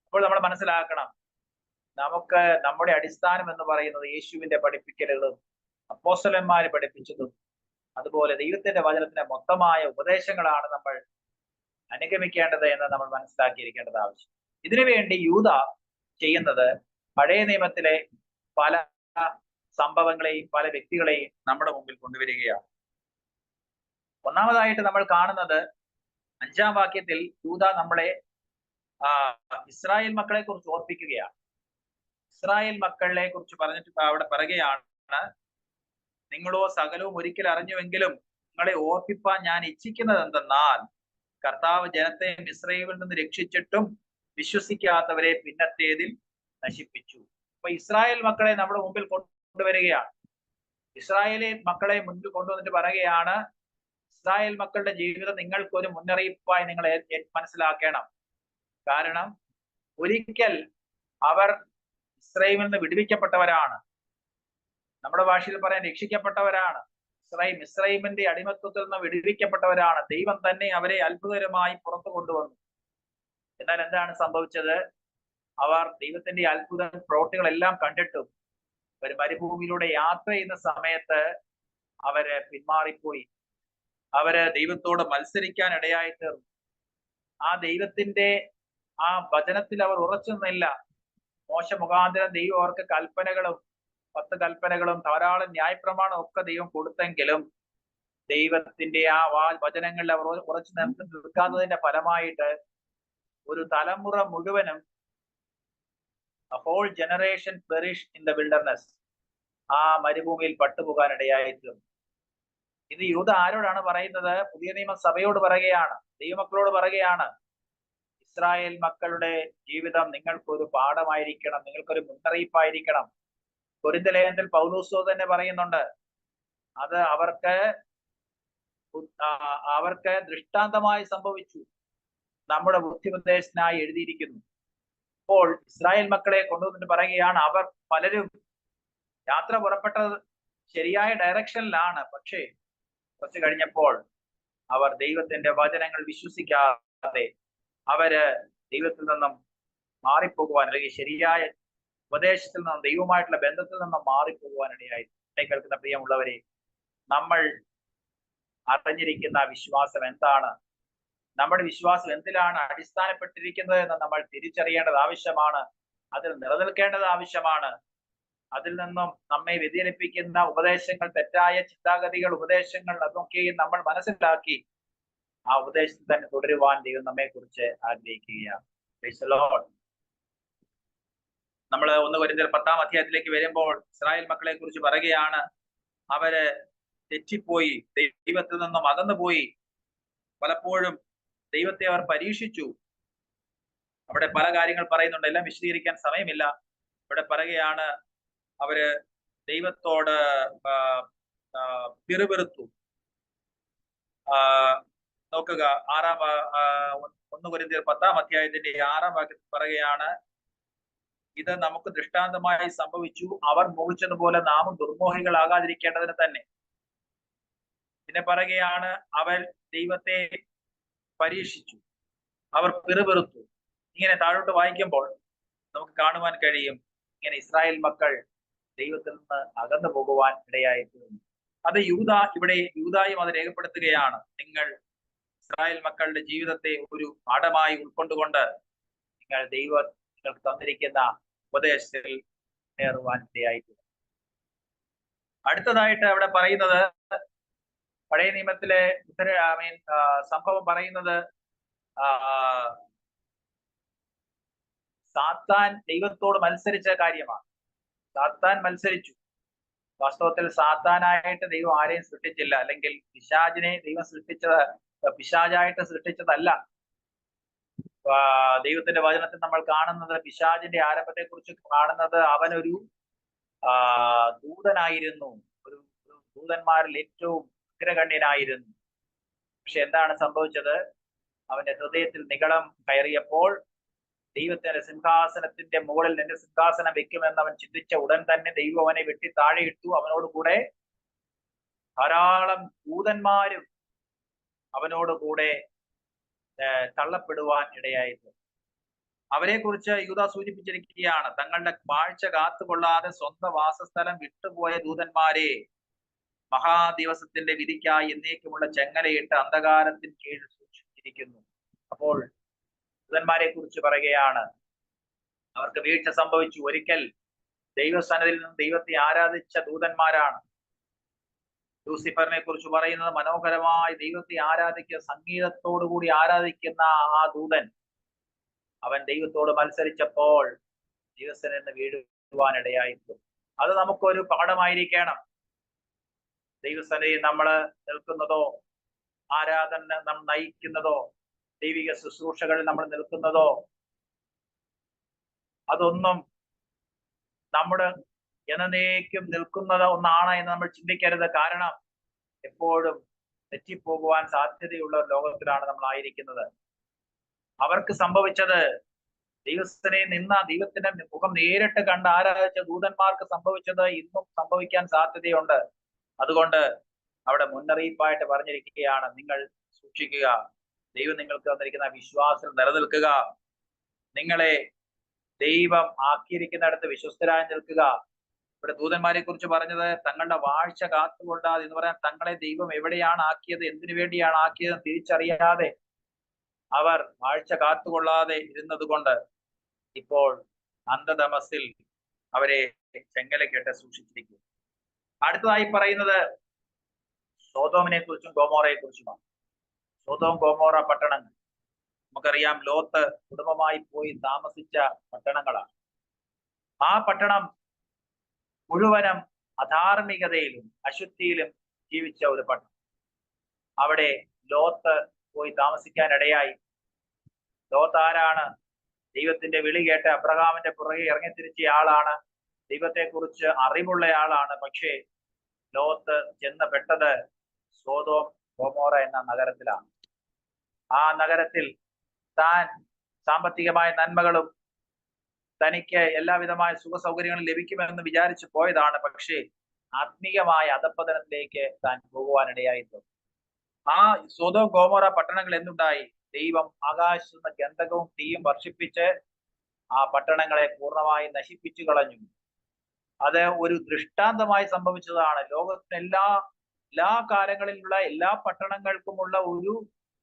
അപ്പോൾ നമ്മൾ മനസ്സിലാക്കണം, നമുക്ക് നമ്മുടെ അടിസ്ഥാനം എന്ന് പറയുന്നത് യേശുവിന്റെ പഠിപ്പിക്കലുകളും അപ്പോസ്തലന്മാര് പഠിപ്പിച്ചതും അതുപോലെ ദൈവത്തിന്റെ വചനത്തിന്റെ മൊത്തമായ ഉപദേശങ്ങളാണ് നമ്മൾ അനുഗമിക്കേണ്ടത് എന്ന് നമ്മൾ മനസ്സിലാക്കിയിരിക്കേണ്ടത് ആവശ്യം. ഇതിനുവേണ്ടി യൂദ ചെയ്യുന്നത് പഴയ നിയമത്തിലെ പല സംഭവങ്ങളെയും പല വ്യക്തികളെയും നമ്മുടെ മുമ്പിൽ കൊണ്ടുവരികയാണ്. ഒന്നാമതായിട്ട് നമ്മൾ കാണുന്നത് 5-ാം വാക്യത്തിൽ യൂദ നമ്മളെ ഇസ്രായേൽ മക്കളെ കുറിച്ച് ഓർപ്പിക്കുകയാണ്. ഇസ്രായേൽ മക്കളെ കുറിച്ച് പറഞ്ഞിട്ട് അവിടെ പറയുകയാണ്, നിങ്ങളോ സകലവും ഒരിക്കൽ അറിഞ്ഞുവെങ്കിലും നിങ്ങളെ ഓർപ്പിപ്പാൻ ഞാൻ ഇച്ഛിക്കുന്നത് എന്തെന്നാൽ കർത്താവ് ജനത്തെ ഇസ്രായേലിൽ നിന്ന് രക്ഷിച്ചിട്ടും വിശ്വസിക്കാത്തവരെ പിന്നത്തേതിൽ നശിപ്പിച്ചു. അപ്പൊ ഇസ്രായേൽ മക്കളെ നമ്മുടെ മുമ്പിൽ കൊണ്ടുവരികയാണ്. ഇസ്രായേലി മക്കളെ മുൻപിൽ കൊണ്ടുവന്നിട്ട് പറയുകയാണ്, ഇസ്രായേൽ മക്കളുടെ ജീവിതം നിങ്ങൾക്ക് ഒരു മുന്നറിയിപ്പായി നിങ്ങൾ മനസ്സിലാക്കണം. കാരണം ഒരിക്കൽ അവർ ഇസ്രായേലിൽ നിന്ന് വിടുവിക്കപ്പെട്ടവരാണ്. നമ്മുടെ ഭാഷയിൽ പറയാൻ രക്ഷിക്കപ്പെട്ടവരാണ്. ഇസ്രായേലിന്റെ അടിമത്വത്തിൽ നിന്ന് വിടുവിക്കപ്പെട്ടവരാണ്. ദൈവം തന്നെ അവരെ അത്ഭുതകരമായി പുറത്തു കൊണ്ടുവന്നു. എന്നാൽ എന്താണ് സംഭവിച്ചത്? അവർ ദൈവത്തിന്റെ അത്ഭുത പ്രവൃത്തികളെല്ലാം കണ്ടിട്ടും ഒരു മരുഭൂമിയിലൂടെ യാത്ര ചെയ്യുന്ന സമയത്ത് അവര് പിന്മാറിപ്പോയി. അവര് ദൈവത്തോട് മത്സരിക്കാൻ ഇടയായി തീർന്നു. ആ ദൈവത്തിന്റെ ആ വചനത്തിൽ അവർ ഉറച്ചു നിന്നില്ല. മോശ മുഖാന്തരം ദൈവം അവർക്ക് കൽപ്പനകളും 10 കൽപ്പനകളും ധാരാളം ന്യായപ്രമാണം ഒക്കെ ദൈവം കൊടുത്തെങ്കിലും ദൈവത്തിന്റെ ആ വചനങ്ങളിൽ അവർ ഉറച്ചു നിൽക്കാത്തതിന്റെ ഫലമായിട്ട് ഒരു തലമുറ മുഴുവനും a whole generation perished in the wilderness. ആ മരുഭൂമിയിൽ പട്ടുപോകാനിടയായിരുന്നു. ഇത് യൂദ ആരോടാണ് പറയുന്നത്? പുതിയ നിയമ സഭയോട് പറയുകയാണ്, ദൈവമക്കളോട് പറയുകയാണ്. ഇസ്രായേൽ മക്കളുടെ ജീവിതം നിങ്ങൾക്കൊരു പാഠമായിരിക്കണം, നിങ്ങൾക്കൊരു മുന്നറിയിപ്പായിരിക്കണം. കൊരിന്ത്യർ ലേഖനത്തിൽ പൗലോസ് തന്നെ പറയുന്നുണ്ട്, അത് അവർക്ക് ദൃഷ്ടാന്തമായി സംഭവിച്ചു, നമ്മുടെ ബുദ്ധിമുദ്ദേശത്തിനായി എഴുതിയിരിക്കുന്നു. അപ്പോൾ ഇസ്രായേൽ മക്കളെ കൊണ്ടുവന്നിട്ട് പറയുകയാണ്, അവർ പലരും യാത്ര പുറപ്പെട്ടത് ശരിയായ ഡയറക്ഷനിലാണ്, പക്ഷേ കുറച്ച് കഴിഞ്ഞപ്പോൾ അവർ ദൈവത്തിന്റെ വചനങ്ങൾ വിശ്വസിക്കാതെ അവര് ദൈവത്തിൽ നിന്നും മാറിപ്പോകുവാൻ, അല്ലെങ്കിൽ ശരിയായ ഉപദേശത്തിൽ നിന്നും ദൈവമായിട്ടുള്ള ബന്ധത്തിൽ നിന്നും മാറിപ്പോകുവാനിടയായി. കേൾക്കുന്ന പ്രിയമുള്ളവരെ, നമ്മൾ അറിഞ്ഞിരിക്കുന്ന വിശ്വാസം എന്താണ്, നമ്മുടെ വിശ്വാസം എന്തിലാണ് അടിസ്ഥാനപ്പെട്ടിരിക്കുന്നത് എന്ന് നമ്മൾ തിരിച്ചറിയേണ്ടത് ആവശ്യമാണ്. അതിൽ നിലനിൽക്കേണ്ടത് ആവശ്യമാണ്. അതിൽ നിന്നും നമ്മെ വ്യതിചലിപ്പിക്കുന്ന ഉപദേശങ്ങൾ, തെറ്റായ ചിന്താഗതികൾ, ഉപദേശങ്ങൾ അതൊക്കെയും നമ്മൾ മനസ്സിലാക്കി ആ ഉപദേശത്തിൽ തന്നെ തുടരുവാൻ ദൈവം നമ്മെ കുറിച്ച് ആഗ്രഹിക്കുകയാണ്. നമ്മൾ 1 കൊരിന്ത്യർ 10-ാം അധ്യായത്തിലേക്ക് വരുമ്പോൾ ഇസ്രായേൽ മക്കളെ കുറിച്ച് പറയുകയാണ്, അവര് തെറ്റിപ്പോയി, ദൈവത്തിൽ നിന്നും അകന്നുപോയി, പലപ്പോഴും ദൈവത്തെ അവർ പരീക്ഷിച്ചു. അവിടെ പല കാര്യങ്ങൾ പറയുന്നുണ്ട്, എല്ലാം വിശദീകരിക്കാൻ സമയമില്ല. ഇവിടെ പറയുകയാണ്, അവര് ദൈവത്തോട് പിറുപിറുത്തു. നോക്കുക, 1 കൊരിന്ത്യർ 10-ാം അധ്യായത്തിന്റെ 6-ാം വാക്യത്തിൽ പറയുകയാണ്, ഇത് നമുക്ക് ദൃഷ്ടാന്തമായി സംഭവിച്ചു, അവർ മോഹിച്ചതുപോലെ നാമും ദുർമോഹികളാകാതിരിക്കേണ്ടതിന് തന്നെ. പിന്നെ പറയുകയാണ്, അവർ ദൈവത്തെ പരീക്ഷിച്ചു, അവർ പിറുപിറുത്തു. ഇങ്ങനെ താഴോട്ട് വായിക്കുമ്പോൾ നമുക്ക് കാണുവാൻ കഴിയും, ഇങ്ങനെ ഇസ്രായേൽ മക്കൾ ദൈവത്തിൽ നിന്ന് അകന്നു പോകുവാൻ ഇടയായിത്തീർന്നു. അത് യൂദായും അത് രേഖപ്പെടുത്തുകയാണ്. ഇസ്രായേൽ മക്കളുടെ ജീവിതത്തെ ഒരു പാഠമായി ഉൾക്കൊണ്ടുകൊണ്ട് നിങ്ങൾ നിങ്ങൾക്ക് തന്നിരിക്കുന്ന ഉപദേശത്തിൽ നേറുവാൻ ഇടയായിത്തീർന്നു. അടുത്തതായിട്ട് അവിടെ പറയുന്നത്, പഴയ നിയമത്തിലെ സംഭവം പറയുന്നത്, സാത്താൻ ദൈവത്തോട് മത്സരിച്ച കാര്യമാണ്. സാത്താൻ മത്സരിച്ചു. വാസ്തവത്തിൽ സാത്താനായിട്ട് ദൈവം ആരെയും സൃഷ്ടിച്ചില്ല, അല്ലെങ്കിൽ പിശാചിനെ ദൈവം സൃഷ്ടിച്ചത് പിശാചായിട്ട് സൃഷ്ടിച്ചതല്ല. ദൈവത്തിന്റെ വചനത്തിൽ നമ്മൾ കാണുന്നത് പിശാചിന്റെ ആരംഭത്തെ കുറിച്ച് കാണുന്നത് അവനൊരു ദൂതനായിരുന്നു, ഒരു ദൂതന്മാരിൽ ഏറ്റവും അഗ്രഗണ്യനായിരുന്നു. പക്ഷെ എന്താണ് സംഭവിച്ചത്? അവന്റെ ഹൃദയത്തിൽ നിഗളം കയറിയപ്പോൾ ദൈവത്തിന്റെ സിംഹാസനത്തിന്റെ മുകളിൽ നിന്റെ സിംഹാസനം വെക്കുമെന്ന് അവൻ ചിന്തിച്ച ഉടൻ തന്നെ ദൈവം അവനെ വെട്ടി താഴെയിട്ടു. അവനോട് കൂടെ ധാരാളം ദൂതന്മാരും അവനോട് കൂടെ തള്ളപ്പെടുവാൻ ഇടയായിട്ട്. അവരെ കുറിച്ച് യൂദാ സൂചിപ്പിച്ചിരിക്കുകയാണ്, തങ്ങളുടെ വാഴ്ച കാത്തുകൊള്ളാതെ സ്വന്തം വാസസ്ഥലം വിട്ടുപോയ ദൂതന്മാരെ മഹാദിവസത്തിന്റെ വിധിക്കായി എന്നേക്കുമുള്ള ചെങ്ങലയിട്ട് അന്ധകാരത്തിന് കീഴിൽ സൂക്ഷിച്ചിരിക്കുന്നു. അപ്പോൾ ദൂതന്മാരെ കുറിച്ച് പറയുകയാണ്, അവർക്ക് വീഴ്ച സംഭവിച്ചു. ഒരിക്കൽ ദൈവസന്നിധിയിൽ നിന്ന് ദൈവത്തെ ആരാധിച്ച ദൂതന്മാരാണ്. ലൂസിഫറിനെ കുറിച്ച് പറയുന്നത് മനോഹരമായി ദൈവത്തെ ആരാധിക്കുക, സംഗീതത്തോടു കൂടി ആരാധിക്കുന്ന ആ ദൂതൻ, അവൻ ദൈവത്തോട് മത്സരിച്ചപ്പോൾ ദൈവസന്നിധിയിൽ നിന്ന് വീഴുവാനിടയായിരുന്നു. അത് നമുക്കൊരു പാഠമായിരിക്കണം. ദൈവസന്നിധിയിൽ നമ്മൾ നിൽക്കുന്നതോ, ആരാധന നാം നയിക്കുന്നതോ, ദൈവിക ശുശ്രൂഷകളിൽ നമ്മൾ നിൽക്കുന്നതോ, അതൊന്നും നമ്മുടെ എന്നേക്കും നിൽക്കുന്നത് ഒന്നാണ് എന്ന് നമ്മൾ ചിന്തിക്കരുത്. കാരണം എപ്പോഴും തെറ്റിപ്പോകുവാൻ സാധ്യതയുള്ള ഒരു ലോകത്തിലാണ് നമ്മൾ ആയിരിക്കുന്നത്. അവർക്ക് സംഭവിച്ചത്, ദൈവത്തിനെ നിന്ന ദൈവത്തിന്റെ മുഖം നേരിട്ട് കണ്ട് ആരാധിച്ച ദൂതന്മാർക്ക് സംഭവിച്ചത് ഇന്നും സംഭവിക്കാൻ സാധ്യതയുണ്ട്. അതുകൊണ്ട് അവിടെ മുന്നറിയിപ്പായിട്ട് പറഞ്ഞിരിക്കുകയാണ്, നിങ്ങൾ സൂക്ഷിക്കുക, ദൈവം നിങ്ങൾക്ക് തന്നിരിക്കുന്ന വിശ്വാസം നിലനിൽക്കുക, നിങ്ങളെ ദൈവം ആക്കിയിരിക്കുന്നിടത്ത് വിശ്വസ്തരായി നിൽക്കുക. ഇവിടെ ദൂതന്മാരെ കുറിച്ച് പറഞ്ഞത് തങ്ങളുടെ വാഴ്ച കാത്തുകൊണ്ടാതെ എന്ന് പറയാൻ, തങ്ങളെ ദൈവം എവിടെയാണ് ആക്കിയത്, എന്തിനു വേണ്ടിയാണ് ആക്കിയത് തിരിച്ചറിയാതെ അവർ വാഴ്ച കാത്തുകൊള്ളാതെ ഇരുന്നത് കൊണ്ട് ഇപ്പോൾ അന്ധതമസിൽ അവരെ ചെങ്ങലക്കെട്ട് സൂക്ഷിച്ചിരിക്കും. അടുത്തതായി പറയുന്നത് സോതോമിനെ കുറിച്ചും ഗോമോറയെ കുറിച്ചുമാണ്. സോതോം ഗോമോറ പട്ടണങ്ങൾ നമുക്കറിയാം, ലോത്ത് കുടുംബമായി പോയി താമസിച്ച പട്ടണങ്ങളാണ്. ആ പട്ടണം മുഴുവനും അധാർമികതയിലും അശുദ്ധിയിലും ജീവിച്ച ഒരു പട്ടണം. അവിടെ ലോത്ത് പോയി താമസിക്കാനിടയായി. ലോത്ത് ആരാണ്? ദൈവത്തിന്റെ വിളി കേട്ട് അബ്രഹാമിന്റെ പുറകെ ഇറങ്ങിത്തിരിച്ച ആളാണ്, ദൈവത്തെക്കുറിച്ച് അറിവുള്ളയാളാണ്. പക്ഷേ ലോത്ത് ചെന്നപ്പെട്ടത് സോതോം ഗോമോറ എന്ന നഗരത്തിലാണ്. ആ നഗരത്തിൽ താൻ സാമ്പത്തികമായ നന്മകളും തനിക്ക് എല്ലാവിധമായ സുഖ സൗകര്യങ്ങളും ലഭിക്കുമെന്ന് വിചാരിച്ചു പോയതാണ്. പക്ഷേ ആത്മീയമായ അധപ്പതനത്തിലേക്ക് താൻ പോകുവാനിടയായിരുന്നു. ആ സോതോം ഗോമോറ പട്ടണങ്ങൾ എന്തുണ്ടായി? ദൈവം ആകാശത്ത് നിന്ന് ഗന്ധകവും തീയും വർഷിപ്പിച്ച് ആ പട്ടണങ്ങളെ പൂർണ്ണമായി നശിപ്പിച്ചു കളഞ്ഞു. അത് ഒരു ദൃഷ്ടാന്തമായി സംഭവിച്ചതാണ്. ലോകത്തിന് എല്ലാ കാലങ്ങളിലുള്ള എല്ലാ പട്ടണങ്ങൾക്കുമുള്ള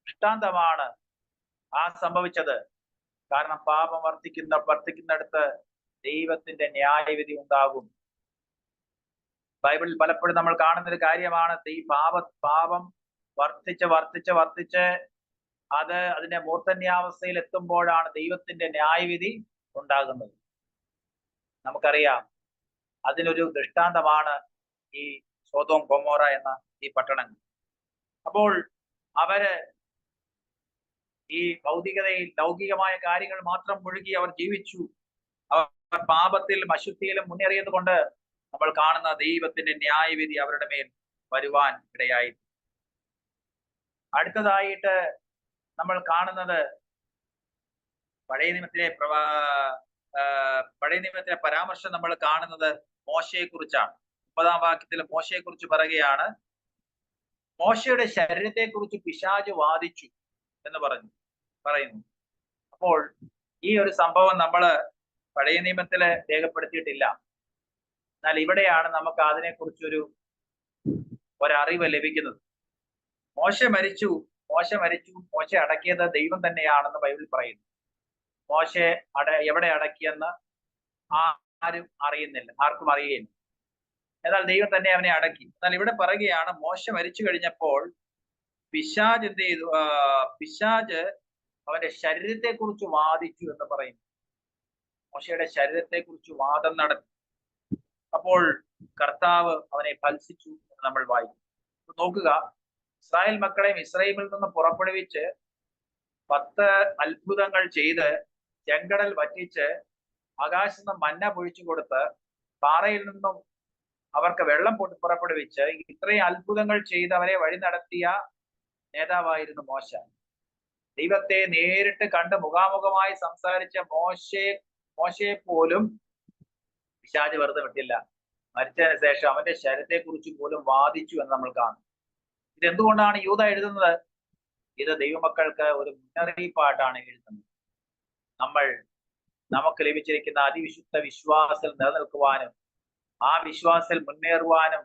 ദൃഷ്ടാന്തമാണ് ആ സംഭവിച്ചത്. കാരണം പാപം വർദ്ധിക്കുന്നിടത്ത് ദൈവത്തിന്റെ ന്യായവിധി ഉണ്ടാകും. ബൈബിളിൽ പലപ്പോഴും നമ്മൾ കാണുന്ന ഒരു കാര്യമാണ്, പാപം വർദ്ധിച്ച് അതിന്റെ മൂർധന്യാവസ്ഥയിൽ എത്തുമ്പോഴാണ് ദൈവത്തിന്റെ ന്യായവിധി ഉണ്ടാകുന്നത്. നമുക്കറിയാം, അതിനൊരു ദൃഷ്ടാന്തമാണ് ഈ സോതോം ഗൊമോറ എന്ന ഈ പട്ടണങ്ങൾ. അപ്പോൾ അവര് ഈ ഭൗതികതയിൽ ലൗകികമായ കാര്യങ്ങൾ മാത്രം മുഴുകി അവർ ജീവിച്ചു. അവർ പാപത്തിലും അശുദ്ധിയിലും മുന്നേറിയത് കൊണ്ട് നമ്മൾ കാണുന്ന ദൈവത്തിന്റെ ന്യായവിധി അവരുടെ മേൽ വരുവാൻ ഇടയായി. അടുത്തതായിട്ട് നമ്മൾ കാണുന്നത് പഴയ നിയമത്തിലെ പരാമർശം നമ്മൾ കാണുന്നത് മോശയെ കുറിച്ചാണ്. 30-ാം വാക്യത്തിൽ മോശയെ കുറിച്ച് പറയുകയാണ്, മോശയുടെ ശരീരത്തെ കുറിച്ച് പിശാച് വാദിച്ചു എന്ന് പറയുന്നു. അപ്പോൾ ഈ ഒരു സംഭവം നമ്മള് പഴയ നിയമത്തില് രേഖപ്പെടുത്തിയിട്ടില്ല. എന്നാൽ ഇവിടെയാണ് നമുക്ക് അതിനെക്കുറിച്ചൊരു ഒരറിവ് ലഭിക്കുന്നത്. മോശ മരിച്ചു. മോശ അടക്കിയത് ദൈവം തന്നെയാണെന്ന് ബൈബിൾ പറയുന്നു. മോശെ എവിടെ അടക്കിയെന്ന് ആർക്കും അറിയുകയില്ല. എന്നാൽ ദൈവം തന്നെ അവനെ അടക്കി. എന്നാൽ ഇവിടെ പറയുകയാണ്, മോശ മരിച്ചു കഴിഞ്ഞപ്പോൾ പിശാച് എന്ത് ചെയ്തു? പിശാച് അവന്റെ ശരീരത്തെ കുറിച്ച് വാദിച്ചു എന്ന് പറയുന്നു. മോശയുടെ ശരീരത്തെ കുറിച്ച് വാദം നടത്തി. അപ്പോൾ കർത്താവ് അവനെ ഭത്സിച്ചു എന്ന് നമ്മൾ വായിക്കും. നോക്കുക, ഇസ്രായേൽ മക്കളെ മിസ്രയീമിൽ നിന്ന് പുറപ്പെടുവിച്ച് 10 അത്ഭുതങ്ങൾ ചെയ്ത് ചെങ്കടൽ വറ്റിച്ച് ആകാശത്ത് നിന്ന് മന്ന പൊഴിച്ചു കൊടുത്ത് പാറയിൽ നിന്നും അവർക്ക് വെള്ളം പുറപ്പെടുവിച്ച് ഇത്രയും അത്ഭുതങ്ങൾ ചെയ്ത് അവരെ വഴി നടത്തിയ നേതാവായിരുന്നു മോശ. ദൈവത്തെ നേരിട്ട് കണ്ട് മുഖാമുഖമായി സംസാരിച്ച മോശയെ പോലും പിശാച് വെറുതെ വിട്ടില്ല. മരിച്ചതിന് ശേഷം അവന്റെ ശരീരത്തെ കുറിച്ച് പോലും വാദിച്ചു എന്ന് നമ്മൾ കാണും. ഇതെന്തുകൊണ്ടാണ് യൂദ എഴുതുന്നത്? ഇത് ദൈവമക്കൾക്ക് ഒരു മുന്നറിയിപ്പായിട്ടാണ് എഴുതുന്നത്. നമുക്ക് ലഭിച്ചിരിക്കുന്ന അതിവിശുദ്ധ വിശ്വാസത്തിൽ നിലനിൽക്കുവാനും ആ വിശ്വാസത്തിൽ മുന്നേറുവാനും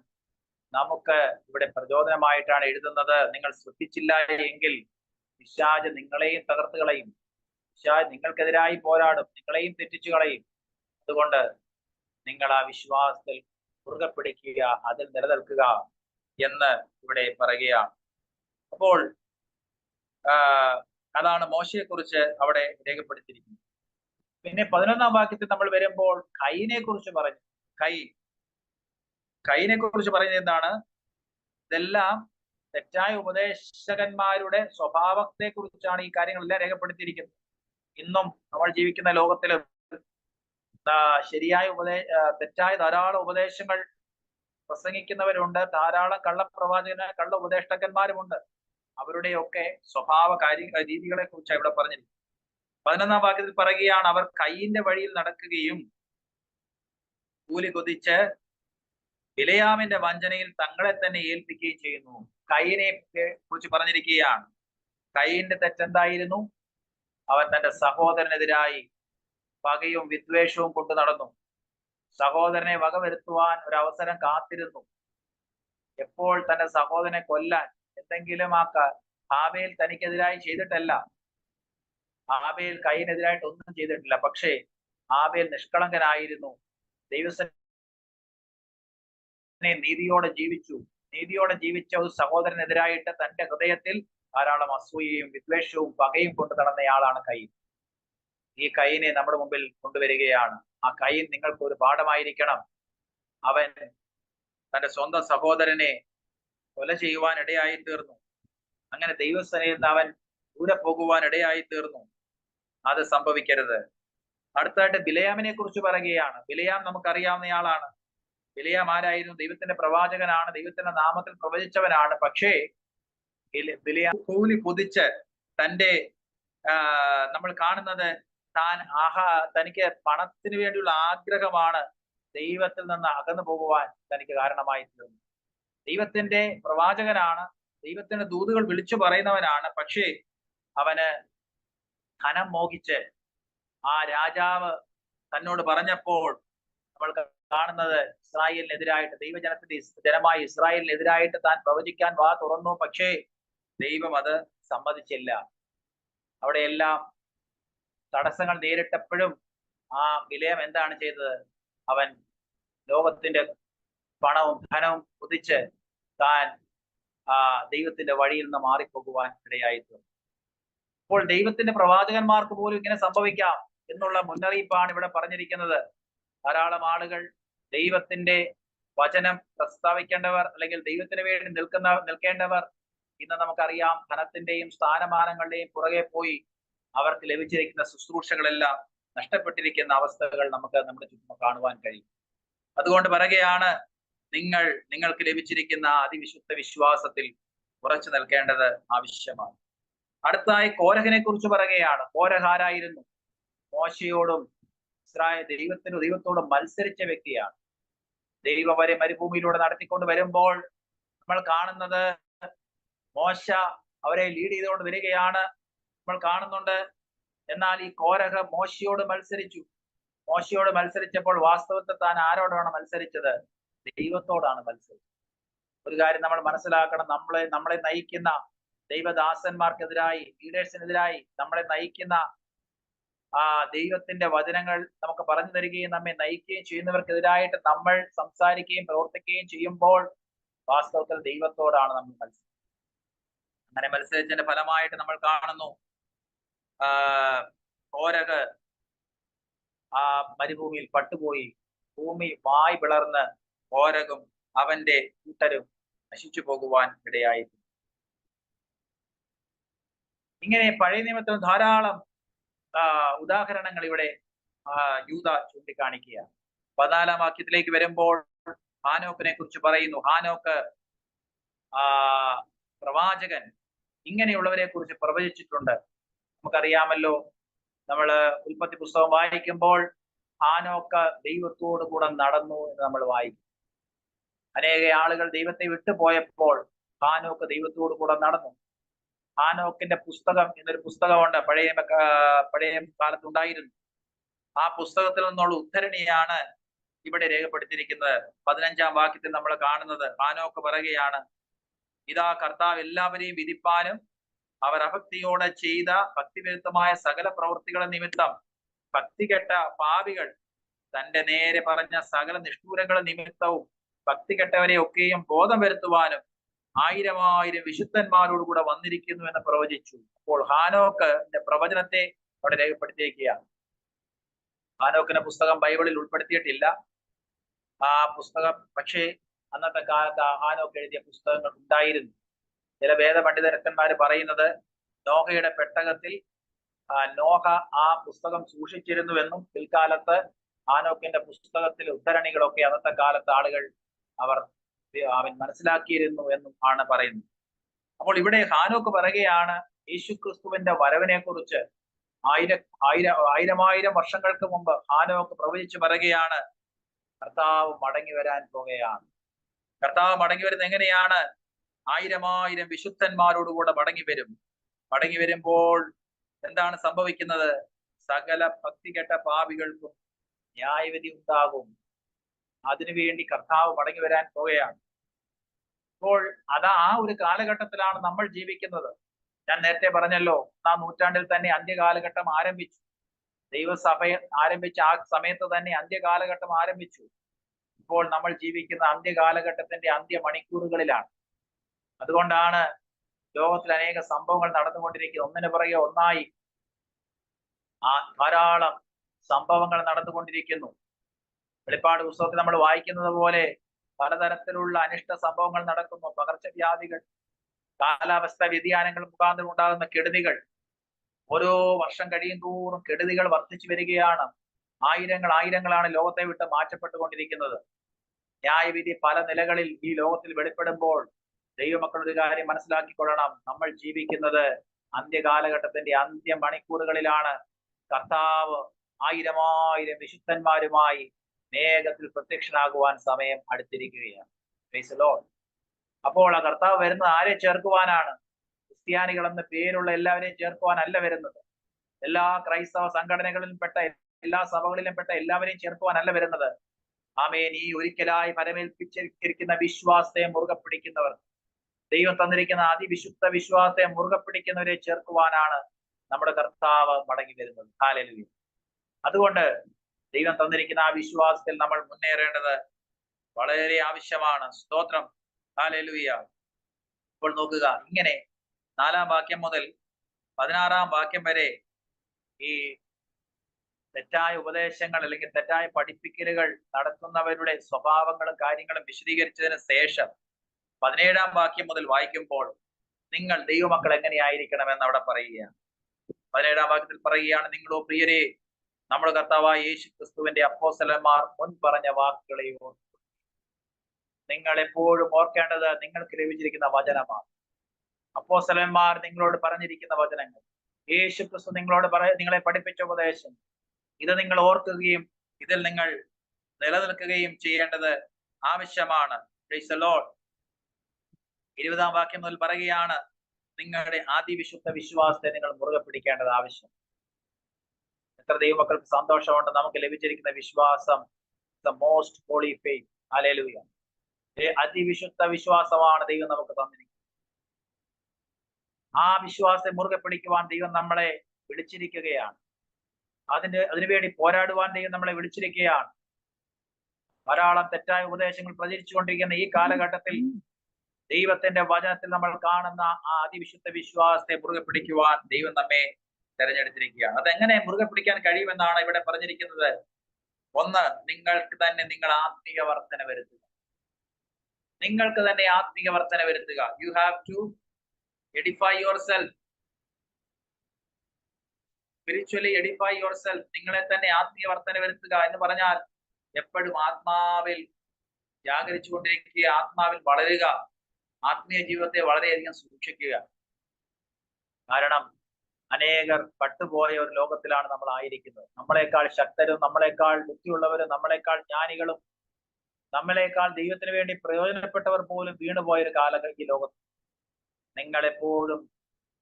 നമുക്ക് ഇവിടെ പ്രചോദനമായിട്ടാണ് എഴുതുന്നത്. നിങ്ങൾ ശ്രദ്ധിച്ചില്ല എങ്കിൽ പിശാച് നിങ്ങളെയും തകർത്ത് കളയും. പിശാച് നിങ്ങൾക്കെതിരായി പോരാടും, നിങ്ങളെയും തെറ്റിച്ചു കളയും. അതുകൊണ്ട് നിങ്ങൾ ആ വിശ്വാസത്തിൽ മുറുകെ പിടിക്കുക, അതിൽ നിലനിൽക്കുക എന്ന് ഇവിടെ പറയുകയാണ്. അപ്പോൾ അതാണ് മോശയെ കുറിച്ച് അവിടെ രേഖപ്പെടുത്തിയിരിക്കുന്നത്. പിന്നെ 11-ാം വാക്യത്തിൽ നമ്മൾ വരുമ്പോൾ കയീനെ കുറിച്ച് പറഞ്ഞു. കയീനെ കുറിച്ച് പറയുന്നത് എന്താണ്? ഇതെല്ലാം തെറ്റായ ഉപദേശകന്മാരുടെ സ്വഭാവത്തെ കുറിച്ചാണ് ഈ കാര്യങ്ങളെല്ലാം രേഖപ്പെടുത്തിയിരിക്കുന്നത്. ഇന്നും നമ്മൾ ജീവിക്കുന്ന ലോകത്തിലും ശരിയായ തെറ്റായ ധാരാളം ഉപദേശങ്ങൾ പ്രസംഗിക്കുന്നവരുണ്ട്, ധാരാളം കള്ള ഉപദേഷ്ടകന്മാരുമുണ്ട്. അവരുടെയൊക്കെ സ്വഭാവ രീതികളെ കുറിച്ചാണ് ഇവിടെ പറഞ്ഞിരിക്കുന്നത്. 11-ാം വാക്യത്തിൽ പറയുകയാണ്, അവർ കയീന്റെ വഴിയിൽ നടക്കുകയും കൂലി കൊതിച്ച് ബിലെയാമിന്റെ വഞ്ചനയിൽ തങ്ങളെ തന്നെ ഏൽപ്പിക്കുകയും ചെയ്യുന്നു. കയീനെ കുറിച്ച് പറഞ്ഞിരിക്കുകയാണ്. കയീന്റെ തെറ്റെന്തായിരുന്നു? അവൻ തന്റെ സഹോദരനെതിരായി പകയും വിദ്വേഷവും കൊണ്ടു നടന്നു. സഹോദരനെ വകവരുത്തുവാൻ ഒരു അവസരം കാത്തിരുന്നു. എപ്പോൾ തന്റെ സഹോദരനെ കൊല്ലാൻ എന്തെങ്കിലും ഹാബേൽ തനിക്കെതിരായി ചെയ്തിട്ടല്ല, ഹാബേൽ കയീനെതിരായിട്ട് ഒന്നും ചെയ്തിട്ടില്ല. പക്ഷേ ഹാബേൽ നിഷ്കളങ്കനായിരുന്നു. ദൈവത്തിനെ നീതിയോടെ ജീവിച്ച ഒരു സഹോദരനെതിരായിട്ട് തന്റെ ഹൃദയത്തിൽ ധാരാളം അസൂയയും വിദ്വേഷവും പകയും കൊണ്ട് നടന്നയാളാണ് കയീൻ. ഈ കയീനെ നമ്മുടെ മുമ്പിൽ കൊണ്ടുവരികയാണ്. ആ കയീൻ നിങ്ങൾക്ക് ഒരു പാഠമായിരിക്കണം. അവൻ തന്റെ സ്വന്തം സഹോദരനെ കൊല ചെയ്യുവാൻ ഇടയായി തീർന്നു. അങ്ങനെ ദൈവസേനയിൽ നിന്ന് അവൻ ദൂരെ പോകുവാൻ ഇടയായി തീർന്നു. അത് സംഭവിക്കരുത്. അടുത്തായിട്ട് ബിലെയാമിനെ കുറിച്ച് പറയുകയാണ്. ബിലെയാം നമുക്കറിയാവുന്നയാളാണ്. ബിലെയാം ആരായിരുന്നു? ദൈവത്തിന്റെ പ്രവാചകനാണ്, ദൈവത്തിന്റെ നാമത്തിൽ പ്രവചിച്ചവനാണ്. പക്ഷേ ബിലെയാം കൂലി കൊതിച്ച് നമ്മൾ കാണുന്നത് തനിക്ക് പണത്തിന് വേണ്ടിയുള്ള ആഗ്രഹമാണ് ദൈവത്തിൽ നിന്ന് അകന്നു പോകുവാൻ തനിക്ക് കാരണമായി തീർന്നു. ദൈവത്തിന്റെ പ്രവാചകനാണ്, ദൈവത്തിന്റെ ദൂതുകൾ വിളിച്ചു പറയുന്നവനാണ്. പക്ഷേ അവന് ധനം മോഹിച്ച് ആ രാജാവ് തന്നോട് പറഞ്ഞപ്പോൾ നമ്മൾ കാണുന്നത് ഇസ്രായേലിനെതിരായിട്ട്, ദൈവജനത്തിന്റെ ജനമായ ഇസ്രായേലിനെതിരായിട്ട് താൻ പ്രവചിക്കാൻ വാ തുറന്നു. പക്ഷേ ദൈവം അത് സമ്മതിച്ചില്ല. അവിടെയെല്ലാം തടസ്സങ്ങൾ നേരിട്ടപ്പോഴും ആ ബിലെയാം എന്താണ് ചെയ്തത്? അവൻ ലോകത്തിന്റെ പണവും ധനവും കുതിച്ച് താൻ ദൈവത്തിന്റെ വഴിയിൽ നിന്ന് മാറിപ്പോകുവാൻ ഇടയായിട്ടുണ്ട്. അപ്പോൾ ദൈവത്തിന്റെ പ്രവാചകന്മാർക്ക് പോലും ഇങ്ങനെ സംഭവിക്കാം എന്നുള്ള മുന്നറിയിപ്പാണ് ഇവിടെ പറഞ്ഞിരിക്കുന്നത്. ധാരാളം ആളുകൾ ദൈവത്തിന്റെ വചനം പ്രസ്താവിക്കേണ്ടവർ, അല്ലെങ്കിൽ ദൈവത്തിന് വേണ്ടി നിൽക്കേണ്ടവർ, ഇന്ന് നമുക്കറിയാം ധനത്തിന്റെയും സ്ഥാനമാനങ്ങളുടെയും പുറകെ പോയി അവർക്ക് ലഭിച്ചിരിക്കുന്ന ശുശ്രൂഷകളെല്ലാം നഷ്ടപ്പെട്ടിരിക്കുന്ന അവസ്ഥകൾ നമുക്ക് നമ്മുടെ ചുറ്റും കാണുവാൻ കഴിയും. അതുകൊണ്ട് പറയുകയാണ്, നിങ്ങൾക്ക് ലഭിച്ചിരിക്കുന്ന അതിവിശുദ്ധ വിശ്വാസത്തിൽ ഉറച്ചു നിൽക്കേണ്ടത് ആവശ്യമാണ്. അടുത്തായി കോരഹിനെ കുറിച്ച് പറയുകയാണ്. കോരഹ് ആരായിരുന്നു? മോശയോടും ദൈവത്തോടും മത്സരിച്ച വ്യക്തിയാണ്. ദൈവം വരെ മരുഭൂമിയിലൂടെ നടത്തിക്കൊണ്ട് വരുമ്പോൾ നമ്മൾ കാണുന്നത് മോശ അവരെ ലീഡ് ചെയ്തുകൊണ്ട് വരികയാണ് നമ്മൾ കാണുന്നുണ്ട്. എന്നാൽ ഈ കോരഹ് മോശയോട് മത്സരിച്ചപ്പോൾ വാസ്തവത്തിൽ താൻ ആരോടാണ് മത്സരിച്ചത്? ദൈവത്തോടാണ് മത്സരിച്ചത്. ഒരു കാര്യം നമ്മൾ മനസ്സിലാക്കണം, നമ്മളെ നയിക്കുന്ന ദൈവദാസന്മാർക്കെതിരായി, ലീഡേഴ്സിനെതിരായി നമ്മളെ നയിക്കുന്ന ദൈവത്തിന്റെ വചനങ്ങൾ നമുക്ക് പറഞ്ഞു തരികയും നമ്മെ നയിക്കുകയും ചെയ്യുന്നവർക്കെതിരായിട്ട് നമ്മൾ സംസാരിക്കുകയും പ്രവർത്തിക്കുകയും ചെയ്യുമ്പോൾ വാസ്തവത്തിൽ ദൈവത്തോടാണ് നമ്മൾ മത്സരിക്കുന്നത്. അങ്ങനെ മത്സരിച്ചതിന്റെ ഫലമായിട്ട് നമ്മൾ കാണുന്നു കോരഹ് മരുഭൂമിയിൽ പട്ടുപോയി. ഭൂമി വായ് പിളർന്ന് കോരഹും അവന്റെ കൂട്ടരും നശിച്ചു പോകുവാൻ ഇടയായി. ഇങ്ങനെ പഴയ നിയമത്തിൽ ധാരാളം ഉദാഹരണങ്ങൾ ഇവിടെ യൂദ ചൂണ്ടിക്കാണിക്കുക. 14 വാക്യത്തിലേക്ക് വരുമ്പോൾ ഹാനോക്കിനെ കുറിച്ച് പറയുന്നു. ഹാനോക്ക് പ്രവാചകൻ ഇങ്ങനെയുള്ളവരെ കുറിച്ച് പ്രവചിച്ചിട്ടുണ്ട്. നമുക്കറിയാമല്ലോ, നമ്മള് ഉൽപ്പത്തി പുസ്തകം വായിക്കുമ്പോൾ ഹാനോക്ക് ദൈവത്തോടു കൂടെ നടന്നു എന്ന് നമ്മൾ വായിക്കും. അനേക ആളുകൾ ദൈവത്തെ വിട്ടുപോയപ്പോൾ ഹാനോക്ക് ദൈവത്തോടു കൂടെ നടന്നു. ഹാനോക്കിന്റെ പുസ്തകം എന്നൊരു പുസ്തകമുണ്ട്, പഴയ കാലത്തുണ്ടായിരുന്നു. ആ പുസ്തകത്തിൽ നിന്നുള്ള ഉദ്ധരണിയാണ് ഇവിടെ രേഖപ്പെടുത്തിയിരിക്കുന്നത്. 15-ാം വാക്യത്തിൽ നമ്മൾ കാണുന്നത്, ഹാനോക്ക് പറയുകയാണ്, ഇതാ കർത്താവ് എല്ലാവരെയും വിധിപ്പാനും അവർ അഭക്തിയോടെ ചെയ്ത ഭക്തിവിരുദ്ധമായ സകല പ്രവൃത്തികളെ നിമിത്തം ഭക്തികെട്ട പാപികൾ തന്റെ നേരെ പറഞ്ഞ സകല നിഷ്ഠൂരങ്ങളെ നിമിത്തവും ഭക്തികെട്ടവരെ ഒക്കെയും ബോധം വരുത്തുവാനും 1000 വിശുദ്ധന്മാരോടുകൂടെ വന്നിരിക്കുന്നു എന്ന് പ്രവചിച്ചു. അപ്പോൾ ഹാനോക്ക് പ്രവചനത്തെ അവിടെ രേഖപ്പെടുത്തിയിരിക്കുകയാണ്. ഹാനോക്കിന്റെ പുസ്തകം ബൈബിളിൽ ഉൾപ്പെടുത്തിയിട്ടില്ല. ആ പുസ്തകം പക്ഷേ അന്നത്തെ കാലത്ത് ഹാനോക്ക് എഴുതിയ പുസ്തകങ്ങൾ ഉണ്ടായിരുന്നു. ചില വേദപണ്ഡിതരക്കന്മാര് പറയുന്നത് നോഹയുടെ പെട്ടകത്തിൽ നോഹ ആ പുസ്തകം സൂക്ഷിച്ചിരുന്നുവെന്നും പിൽക്കാലത്ത് ഹാനോക്കിന്റെ പുസ്തകത്തിലെ ഉദ്ധരണികളൊക്കെ അന്നത്തെ കാലത്ത് ആളുകൾ അവൻ മനസ്സിലാക്കിയിരുന്നു എന്നും ആണ് പറയുന്നത്. അപ്പോൾ ഇവിടെ ഹാനോക്ക് പറയുകയാണ് യേശുക്രിസ്തുവിന്റെ വരവിനെ കുറിച്ച്. ആയിരം വർഷങ്ങൾക്ക് മുമ്പ് ഹാനോക്ക് പ്രവചിച്ചു പറയുകയാണ്, കർത്താവ് മടങ്ങി വരാൻ പോകുകയാണ്. കർത്താവ് മടങ്ങി വരുന്നത് എങ്ങനെയാണ്? 1000 വിശുദ്ധന്മാരോടുകൂടെ മടങ്ങി വരും. മടങ്ങി വരുമ്പോൾ എന്താണ് സംഭവിക്കുന്നത്? സകല ഭക്തികെട്ട പാപികൾക്കും ന്യായവിധി ഉണ്ടാകും. അതിനുവേണ്ടി കർത്താവ് മടങ്ങി വരാൻ പോകുകയാണ്. അപ്പോൾ ആ ഒരു കാലഘട്ടത്തിലാണ് നമ്മൾ ജീവിക്കുന്നത്. ഞാൻ നേരത്തെ പറഞ്ഞല്ലോ, 1-ാം നൂറ്റാണ്ടിൽ തന്നെ അന്ത്യകാലഘട്ടം ആരംഭിച്ചു. ദൈവസഭ ആരംഭിച്ച ആ സമയത്ത് തന്നെ അന്ത്യകാലഘട്ടം ആരംഭിച്ചു. ഇപ്പോൾ നമ്മൾ ജീവിക്കുന്ന അന്ത്യകാലഘട്ടത്തിന്റെ അന്ത്യമണിക്കൂറുകളിലാണ്. അതുകൊണ്ടാണ് ലോകത്തിൽ അനേക സംഭവങ്ങൾ നടന്നുകൊണ്ടിരിക്കുന്നത്. ഒന്നിനു പുറകെ ഒന്നായി ധാരാളം സംഭവങ്ങൾ നടന്നുകൊണ്ടിരിക്കുന്നു. വെളിപ്പാട് പുസ്തകത്തിൽ നമ്മൾ വായിക്കുന്നത് പോലെ പലതരത്തിലുള്ള അനിഷ്ട സംഭവങ്ങൾ നടക്കുന്നു. പകർച്ചവ്യാധികൾ, കാലാവസ്ഥ വ്യതിയാനങ്ങൾ മുഖാന്തരം ഉണ്ടാകുന്ന കെടുതികൾ, ഓരോ വർഷം കഴിയും തോറും കെടുതികൾ വർദ്ധിച്ചു വരികയാണ്. ആയിരങ്ങളാണ് ലോകത്തെ വിട്ട് മാറ്റപ്പെട്ടുകൊണ്ടിരിക്കുന്നത്. ന്യായവിധി പല നിലകളിൽ ഈ ലോകത്തിൽ വെളിപ്പെടുമ്പോൾ ദൈവമക്കൾ ഒരു കാര്യം മനസ്സിലാക്കിക്കൊള്ളണം, നമ്മൾ ജീവിക്കുന്നത് അന്ത്യകാലഘട്ടത്തിന്റെ അന്ത്യ മണിക്കൂറുകളിലാണ്. കർത്താവ് 1000 വിശുദ്ധന്മാരുമായി മേഘത്തിൽ പ്രത്യക്ഷനാകുവാൻ സമയം അടുത്തിരിക്കുകയാണ്. Price the Lord. അപ്പോൾ ആ കർത്താവ് വരുന്നത് ആരെ ചേർക്കുവാനാണ്? ക്രിസ്ത്യാനികൾ എന്ന പേരുള്ള എല്ലാവരെയും ചേർക്കുവാനല്ല വരുന്നത്. എല്ലാ ക്രൈസ്തവ സംഘടനകളിലും പെട്ട, എല്ലാ സഭകളിലും പെട്ട എല്ലാവരെയും ചേർക്കുവാനല്ല വരുന്നത്. ആമേൻ. ഈ ഒരിക്കലായി പരമേൽപ്പിച്ചിരിക്കുന്ന വിശ്വാസത്തെ മുറുകെ പിടിക്കുന്നവർ, ദൈവം തന്നിരിക്കുന്ന അതിവിശുദ്ധ വിശ്വാസത്തെ മുറുകെ പിടിക്കുന്നവരെ ചേർക്കുവാനാണ് നമ്മുടെ കർത്താവ് മടങ്ങി വരുന്നത്. ഹല്ലേലൂയ. അതുകൊണ്ട് ദൈവം തന്നിരിക്കുന്ന ആ വിശ്വാസത്തിൽ നമ്മൾ മുന്നേറേണ്ടത് വളരെ ആവശ്യമാണ്. സ്തോത്രം. ഹല്ലേലൂയ. ഇപ്പോൾ നോക്കുക, ഇങ്ങനെ 4-ാം വാക്യം മുതൽ 16-ാം വാക്യം വരെ ഈ തെറ്റായ ഉപദേശങ്ങൾ അല്ലെങ്കിൽ തെറ്റായ പഠിപ്പിക്കലുകൾ നടത്തുന്നവരുടെ സ്വഭാവങ്ങളും കാര്യങ്ങളും വിശദീകരിച്ചതിന് ശേഷം 17-ാം വാക്യം മുതൽ വായിക്കുമ്പോൾ നിങ്ങൾ ദൈവമക്കൾ എങ്ങനെയായിരിക്കണമെന്ന് അവിടെ പറയുകയാണ്. 17-ാം വാക്യത്തിൽ പറയുകയാണ്, നിങ്ങളോ പ്രിയരെ, നമ്മുടെ കർത്താവായ യേശു ക്രിസ്തുവിന്റെ അപ്പോസ്തലന്മാർ മുൻ പറഞ്ഞ വാക്കുകളെ ഓർക്കുക. നിങ്ങൾ എപ്പോഴും ഓർക്കേണ്ടത് നിങ്ങൾക്ക് ലഭിച്ചിരിക്കുന്ന വചനമാണ്. അപ്പോസ്തലന്മാർ നിങ്ങളോട് പറഞ്ഞിരിക്കുന്ന വചനങ്ങൾ, യേശു ക്രിസ്തു നിങ്ങളെ പഠിപ്പിച്ച ഉപദേശം, ഇത് നിങ്ങൾ ഓർക്കുകയും ഇതിൽ നിങ്ങൾ നിലനിൽക്കുകയും ചെയ്യേണ്ടത് ആവശ്യമാണ്. Price the Lord. 20-ാം വാക്യം മുതൽ പറയുകയാണ്, നിങ്ങളുടെ അതിവിശുദ്ധ വിശ്വാസത്തെ നിങ്ങൾ മുറുകെ പിടിക്കേണ്ടത് ആവശ്യം. എത്ര ദൈവമക്കൾക്ക് സന്തോഷമുണ്ട്, നമുക്ക് ലഭിച്ചിരിക്കുന്ന വിശ്വാസം the most holy faith. Hallelujah. അതിവിശുദ്ധ വിശ്വാസമാണ് ദൈവം നമുക്ക് തന്നിരിക്കുന്നത്. ആ വിശ്വാസത്തെ മുറുകെ പിടിക്കുവാൻ ദൈവം നമ്മളെ വിളിച്ചിരിക്കുകയാണ്. അതിനുവേണ്ടി പോരാടുവാൻ ദൈവം നമ്മളെ വിളിച്ചിരിക്കുകയാണ്. ധാരാളം തെറ്റായ ഉപദേശങ്ങൾ പ്രചരിച്ചുകൊണ്ടിരിക്കുന്ന ഈ കാലഘട്ടത്തിൽ ദൈവത്തിന്റെ വചനത്തിൽ നമ്മൾ കാണുന്ന ആ അതിവിശുദ്ധ വിശ്വാസത്തെ മുറുകെ പിടിക്കുവാൻ ദൈവം നമ്മെ തെരഞ്ഞെടുത്തിരിക്കുകയാണ്. അതെങ്ങനെ മുറുകെ പിടിക്കാൻ കഴിയുമെന്നാണ് ഇവിടെ പറഞ്ഞിരിക്കുന്നത്. ഒന്ന്, നിങ്ങൾക്ക് തന്നെ നിങ്ങൾ ആത്മീയ വർധന വരുത്തുക. നിങ്ങൾക്ക് തന്നെ ആത്മീയ വർധന വരുത്തുക. You have to edify yourself. Spiritually edify yourself. നിങ്ങളെ തന്നെ ആത്മീയ വർധന വരുത്തുക എന്ന് പറഞ്ഞാൽ എപ്പോഴും ആത്മാവിൽ ജാഗരിച്ചു കൊണ്ടിരിക്കുക, ആത്മാവിൽ വളരുക, ആത്മീയ ജീവിതത്തെ വളരെയധികം സൂക്ഷിക്കുക. കാരണം അനേകർ പട്ടുപോയ ഒരു ലോകത്തിലാണ് നമ്മൾ ആയിരിക്കുന്നത്. നമ്മളെക്കാൾ ശക്തരും, നമ്മളെക്കാൾ ബുദ്ധിയുള്ളവരും, നമ്മളെക്കാൾ ജ്ഞാനികളും, നമ്മളെക്കാൾ ദൈവത്തിന് വേണ്ടി പ്രയോജനപ്പെട്ടവർ പോലും വീണുപോയ ഒരു കാലഘട്ടം ഈ ലോകത്ത്. നിങ്ങളെപ്പോഴും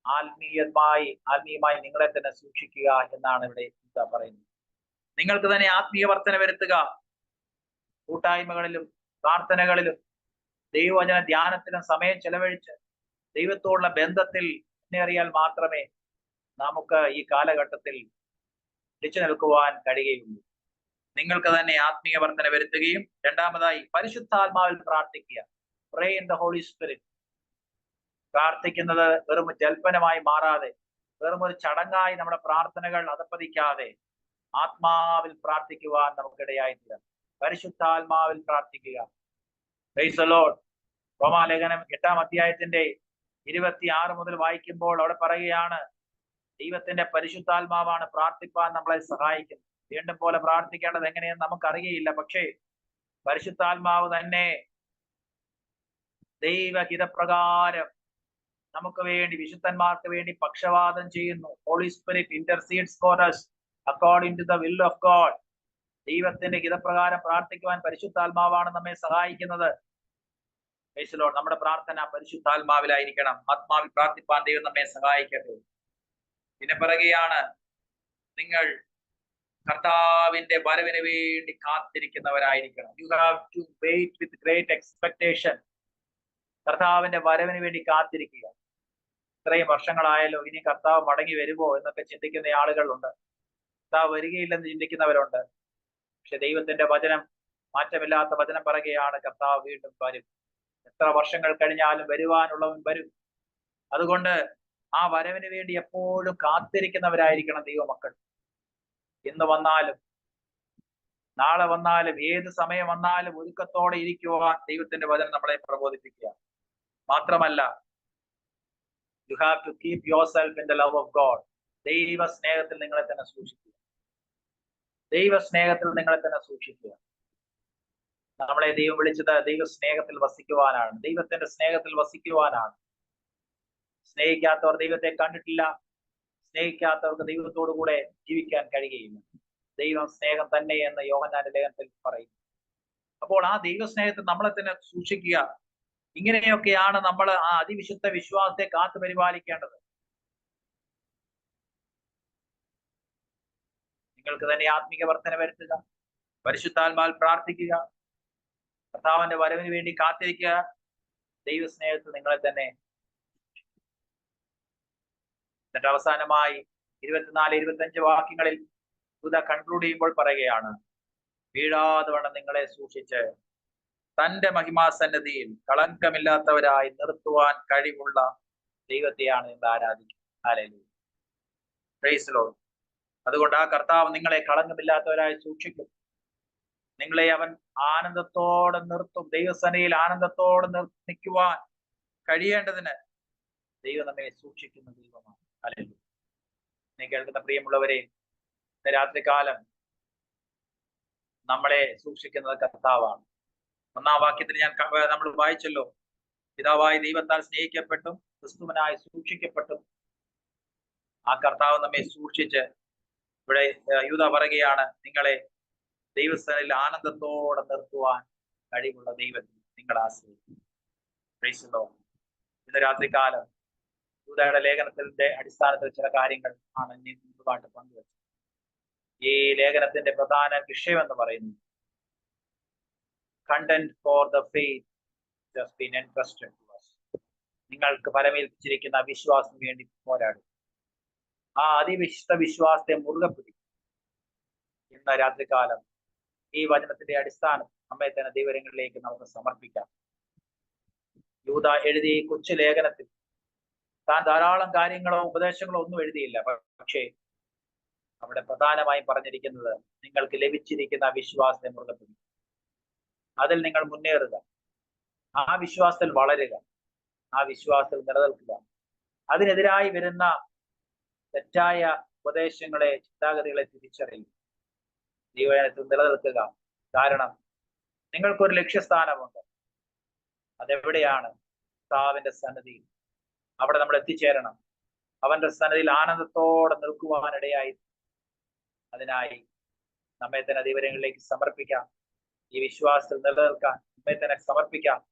ആത്മീയമായി നിങ്ങളെ തന്നെ സൂക്ഷിക്കുക എന്നാണ് ഇവിടെ പറയുന്നത്. നിങ്ങൾക്ക് തന്നെ ആത്മീയ വർധന വരുത്തുക. കൂട്ടായ്മകളിലും പ്രാർത്ഥനകളിലും ദൈവവചന ധ്യാനത്തിലും സമയം ചെലവഴിച്ച് ദൈവത്തോടുള്ള ബന്ധത്തിൽ മുന്നേറിയാൽ മാത്രമേ നമുക്ക് ഈ കാലഘട്ടത്തിൽ പിടിച്ചു നിൽക്കുവാൻ കഴിയുകയുള്ളൂ. നിങ്ങൾക്ക് തന്നെ ആത്മീയ വർധന വരുത്തുകയും, രണ്ടാമതായി പരിശുദ്ധാത്മാവിൽ പ്രാർത്ഥിക്കുക. Pray in the holy spirit. പ്രാർത്ഥിക്കുന്നത് വെറും ജൽപ്പനമായി മാറാതെ, വെറും ഒരു ചടങ്ങായി നമ്മുടെ പ്രാർത്ഥനകൾ അധപ്പതിക്കാതെ ആത്മാവിൽ പ്രാർത്ഥിക്കുവാൻ നമുക്കിടയായിത്തീരാം. പരിശുദ്ധാത്മാവിൽ പ്രാർത്ഥിക്കുക. Price the Lord. റോമാലേഖനം 8-ാം അധ്യായത്തിന്റെ 26 മുതൽ വായിക്കുമ്പോൾ അവിടെ പറയുകയാണ്, ദൈവത്തിന്റെ പരിശുദ്ധാത്മാവാണ് പ്രാർത്ഥിപ്പാൻ നമ്മളെ സഹായിക്കുന്നത്. വീണ്ടും പോലെ പ്രാർത്ഥിക്കേണ്ടത് എങ്ങനെയെന്ന് നമുക്കറിയയില്ല. പക്ഷേ പരിശുദ്ധാത്മാവ് തന്നെ ദൈവഹിതപ്രകാരം നമുക്ക് വേണ്ടി, വിശുദ്ധന്മാർക്ക് വേണ്ടി പക്ഷവാദം ചെയ്യുന്നു. Holy Spirit intercedes for us according to the will of God. ദൈവത്തിന്റെ ഹിതപ്രകാരം പ്രാർത്ഥിക്കുവാൻ പരിശുദ്ധാത്മാവാണ് നമ്മെ സഹായിക്കുന്നത്. Price the Lord. നമ്മുടെ പ്രാർത്ഥന പരിശുദ്ധാത്മാവിലായിരിക്കണം. ആത്മാവിൽ പ്രാർത്ഥിപ്പാൻ ദൈവം നമ്മെ സഹായിക്കട്ടെ. പിന്നെ പറയുകയാണ്, നിങ്ങൾ കർത്താവിന്റെ വരവിന് വേണ്ടി കാത്തിരിക്കുന്നവരായിരിക്കണം. You have to wait with great expectation. കർത്താവിന്റെ വരവിന് വേണ്ടി കാത്തിരിക്കുക. ഇത്രയും വർഷങ്ങളായല്ലോ, ഇനി കർത്താവ് മടങ്ങി വരുമോ എന്നൊക്കെ ചിന്തിക്കുന്ന ആളുകളുണ്ട്. കർത്താവ് വരികയില്ലെന്ന് ചിന്തിക്കുന്നവരുണ്ട്. പക്ഷെ ദൈവത്തിന്റെ വചനം, മാറ്റമില്ലാത്ത വചനം പറയുകയാണ്, കർത്താവ് വീണ്ടും വരും. എത്ര വർഷങ്ങൾ കഴിഞ്ഞാലും വരുവാനുള്ളവൻ വരും. അതുകൊണ്ട് ആ വരവിന് വേണ്ടി എപ്പോഴും കാത്തിരിക്കുന്നവരായിരിക്കണം ദൈവമക്കൾ. ഇന്ന് വന്നാലും നാളെ വന്നാലും ഏത് സമയം വന്നാലും ഒരുക്കത്തോടെ ഇരിക്കുവാൻ ദൈവത്തിന്റെ വചനം നമ്മളെ പ്രബോധിപ്പിക്കുക. മാത്രമല്ല, you have to keep yourself in the love of God. ദൈവ സ്നേഹത്തിൽ നിങ്ങളെ തന്നെ സൂക്ഷിക്കുക. ദൈവ സ്നേഹത്തിൽ നിങ്ങളെ തന്നെ സൂക്ഷിക്കുക. നമ്മളെ ദൈവം വിളിച്ചത് ദൈവ സ്നേഹത്തിൽ വസിക്കുവാനാണ്, ദൈവത്തിന്റെ സ്നേഹത്തിൽ വസിക്കുവാനാണ്. സ്നേഹിക്കാത്തവർ ദൈവത്തെ കണ്ടിട്ടില്ല. സ്നേഹിക്കാത്തവർക്ക് ദൈവത്തോടു കൂടെ ജീവിക്കാൻ കഴിയുകയില്ല. ദൈവം സ്നേഹം തന്നെ എന്ന് യോഹന്നാന്റെ ലേഖനത്തിൽ പറയുന്നു. അപ്പോൾ ആ ദൈവസ്നേഹത്തിൽ നമ്മളെ തന്നെ സൂക്ഷിക്കുക. ഇങ്ങനെയൊക്കെയാണ് നമ്മൾ ആ അതിവിശുദ്ധ വിശ്വാസത്തെ കാത്തു പരിപാലിക്കേണ്ടത്. നിങ്ങൾക്ക് തന്നെ ആത്മീക വർധന വരുത്തുക. പരിശുദ്ധാത്മാവിൽ പ്രാർത്ഥിക്കുക. കർത്താവിന്റെ വരവിന് വേണ്ടി കാത്തിരിക്കുക. ദൈവസ്നേഹത്തിൽ നിങ്ങളെ തന്നെ. എന്നിട്ട് അവസാനമായി 24-25 വാക്യങ്ങളിൽ യൂദാ കൺക്ലൂഡ് ചെയ്യുമ്പോൾ പറയുകയാണ്, വീഴാതെ വണ്ണം നിങ്ങളെ സൂക്ഷിച്ച് തന്റെ മഹിമാസന്നദ്ധിയിൽ കളങ്കമില്ലാത്തവരായി നിർത്തുവാൻ കഴിവുള്ള ദൈവത്തെയാണ് നിങ്ങൾ ആരാധിക്കുന്നത്. ഹല്ലേലൂയ. Price the Lord. അതുകൊണ്ട് ആ കർത്താവ് നിങ്ങളെ കളങ്കമില്ലാത്തവരായി സൂക്ഷിക്കും. നിങ്ങളെ അവൻ ആനന്ദത്തോടെ നിർത്തും. ദൈവസനയിൽ ആനന്ദത്തോടെ നിൽക്കുവാൻ കഴിയേണ്ടതിന് ദൈവം നമ്മെ സൂക്ഷിക്കുന്ന ദൈവമാണ്. ഹല്ലേലൂയ. എന്നെ കേൾക്കുന്ന പ്രിയമുള്ളവരെ, രാത്രികാലം നമ്മളെ സൂക്ഷിക്കുന്നത് കർത്താവാണ്. 1-ാം വാക്യത്തിൽ നമ്മൾ വായിച്ചല്ലോ, പിതാവായി ദൈവത്താൽ സ്നേഹിക്കപ്പെട്ടും ക്രിസ്തുവിനായി സൂക്ഷിക്കപ്പെട്ടും ആ കർത്താവ് നമ്മെ സൂക്ഷിച്ച്, ഇവിടെ യൂദാ പറയുകയാണ്, നിങ്ങളെ ദൈവസ്ഥനിൽ ആനന്ദത്തോടെ നിർത്തുവാൻ കഴിവുള്ള ദൈവത്തിൽ നിങ്ങൾ ആശ്രയിക്കും. Praise the Lord. ഇന്ന് രാത്രികാലം യൂദായുടെ ലേഖനത്തിന്റെ അടിസ്ഥാനത്തിൽ ചില കാര്യങ്ങൾ ആണ് മുൻപായിട്ട് പങ്കുവച്ചത്. ഈ ലേഖനത്തിന്റെ പ്രധാന വിഷയം എന്ന് പറയുന്നത്, content for the faith has been entrusted to us. നിങ്ങൾക്ക് പരമേൽപ്പിച്ചിരിക്കുന്ന വിശ്വാസത്തിന് വേണ്ടി പോരാടും. ആ അതിവിശുദ്ധ വിശ്വാസത്തെ മുറുകെ പിടിക്കും. ഇന്ന് രാത്രികാലം ഈ വചനത്തിന്റെ അടിസ്ഥാനം നമ്മെ തന്നെ ദൈവങ്ങളിലേക്ക് നമുക്ക് സമർപ്പിക്കാം. യൂദാ എഴുതിയ ഈ കൊച്ചു ലേഖനത്തിൽ താൻ ധാരാളം കാര്യങ്ങളോ ഉപദേശങ്ങളോ ഒന്നും എഴുതിയില്ല. പക്ഷേ അവിടെ പ്രധാനമായും പറഞ്ഞിരിക്കുന്നത്, നിങ്ങൾക്ക് ലഭിച്ചിരിക്കുന്ന വിശ്വാസത്തെ മുറുകെ പിടിക്കും. അതിൽ നിങ്ങൾ മുന്നേറുക. ആ വിശ്വാസത്തിൽ വളരുക. ആ വിശ്വാസത്തിൽ നിലനിൽക്കുക. അതിനെതിരായി വരുന്ന തെറ്റായ ഉപദേശങ്ങളെ, ചിന്താഗതികളെ തിരിച്ചറിയും. ദൈവവചനത്തിൽ നിലനിൽക്കുക. കാരണം നിങ്ങൾക്കൊരു ലക്ഷ്യസ്ഥാനമുണ്ട്. അതെവിടെയാണ്? കർത്താവിന്റെ സന്നിധിയിൽ. അവിടെ നമ്മൾ എത്തിച്ചേരണം. അവന്റെ സന്നിധിയിൽ ആനന്ദത്തോടെ നിൽക്കുവാനിടയായി. അതിനായി നമ്മെ തന്നെ ദൈവങ്ങളിലേക്ക് സമർപ്പിക്കാം. ഈ വിശ്വാസത്തിൽ നിലനിൽക്കാൻ നമ്മെ തന്നെ സമർപ്പിക്കാം.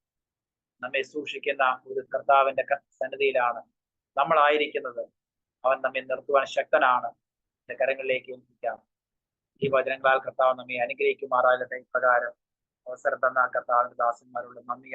നമ്മെ സൂക്ഷിക്കുന്ന ഒരു കർത്താവിന്റെ സന്നിധിയിലാണ് നമ്മളായിരിക്കുന്നത്. അവൻ നമ്മെ നിർത്തുവാൻ ശക്തനാണ്. കരങ്ങളിലേക്ക് ഏൽപ്പിക്കാം. ഈ വചനങ്ങളാൽ കർത്താവ് നമ്മെ അനുഗ്രഹിക്കുമാറാകട്ടെ. ഇപ്രകാരം അവസരം തന്ന കർത്താവിന്റെ ദാസന്മാരോട് നന്ദി.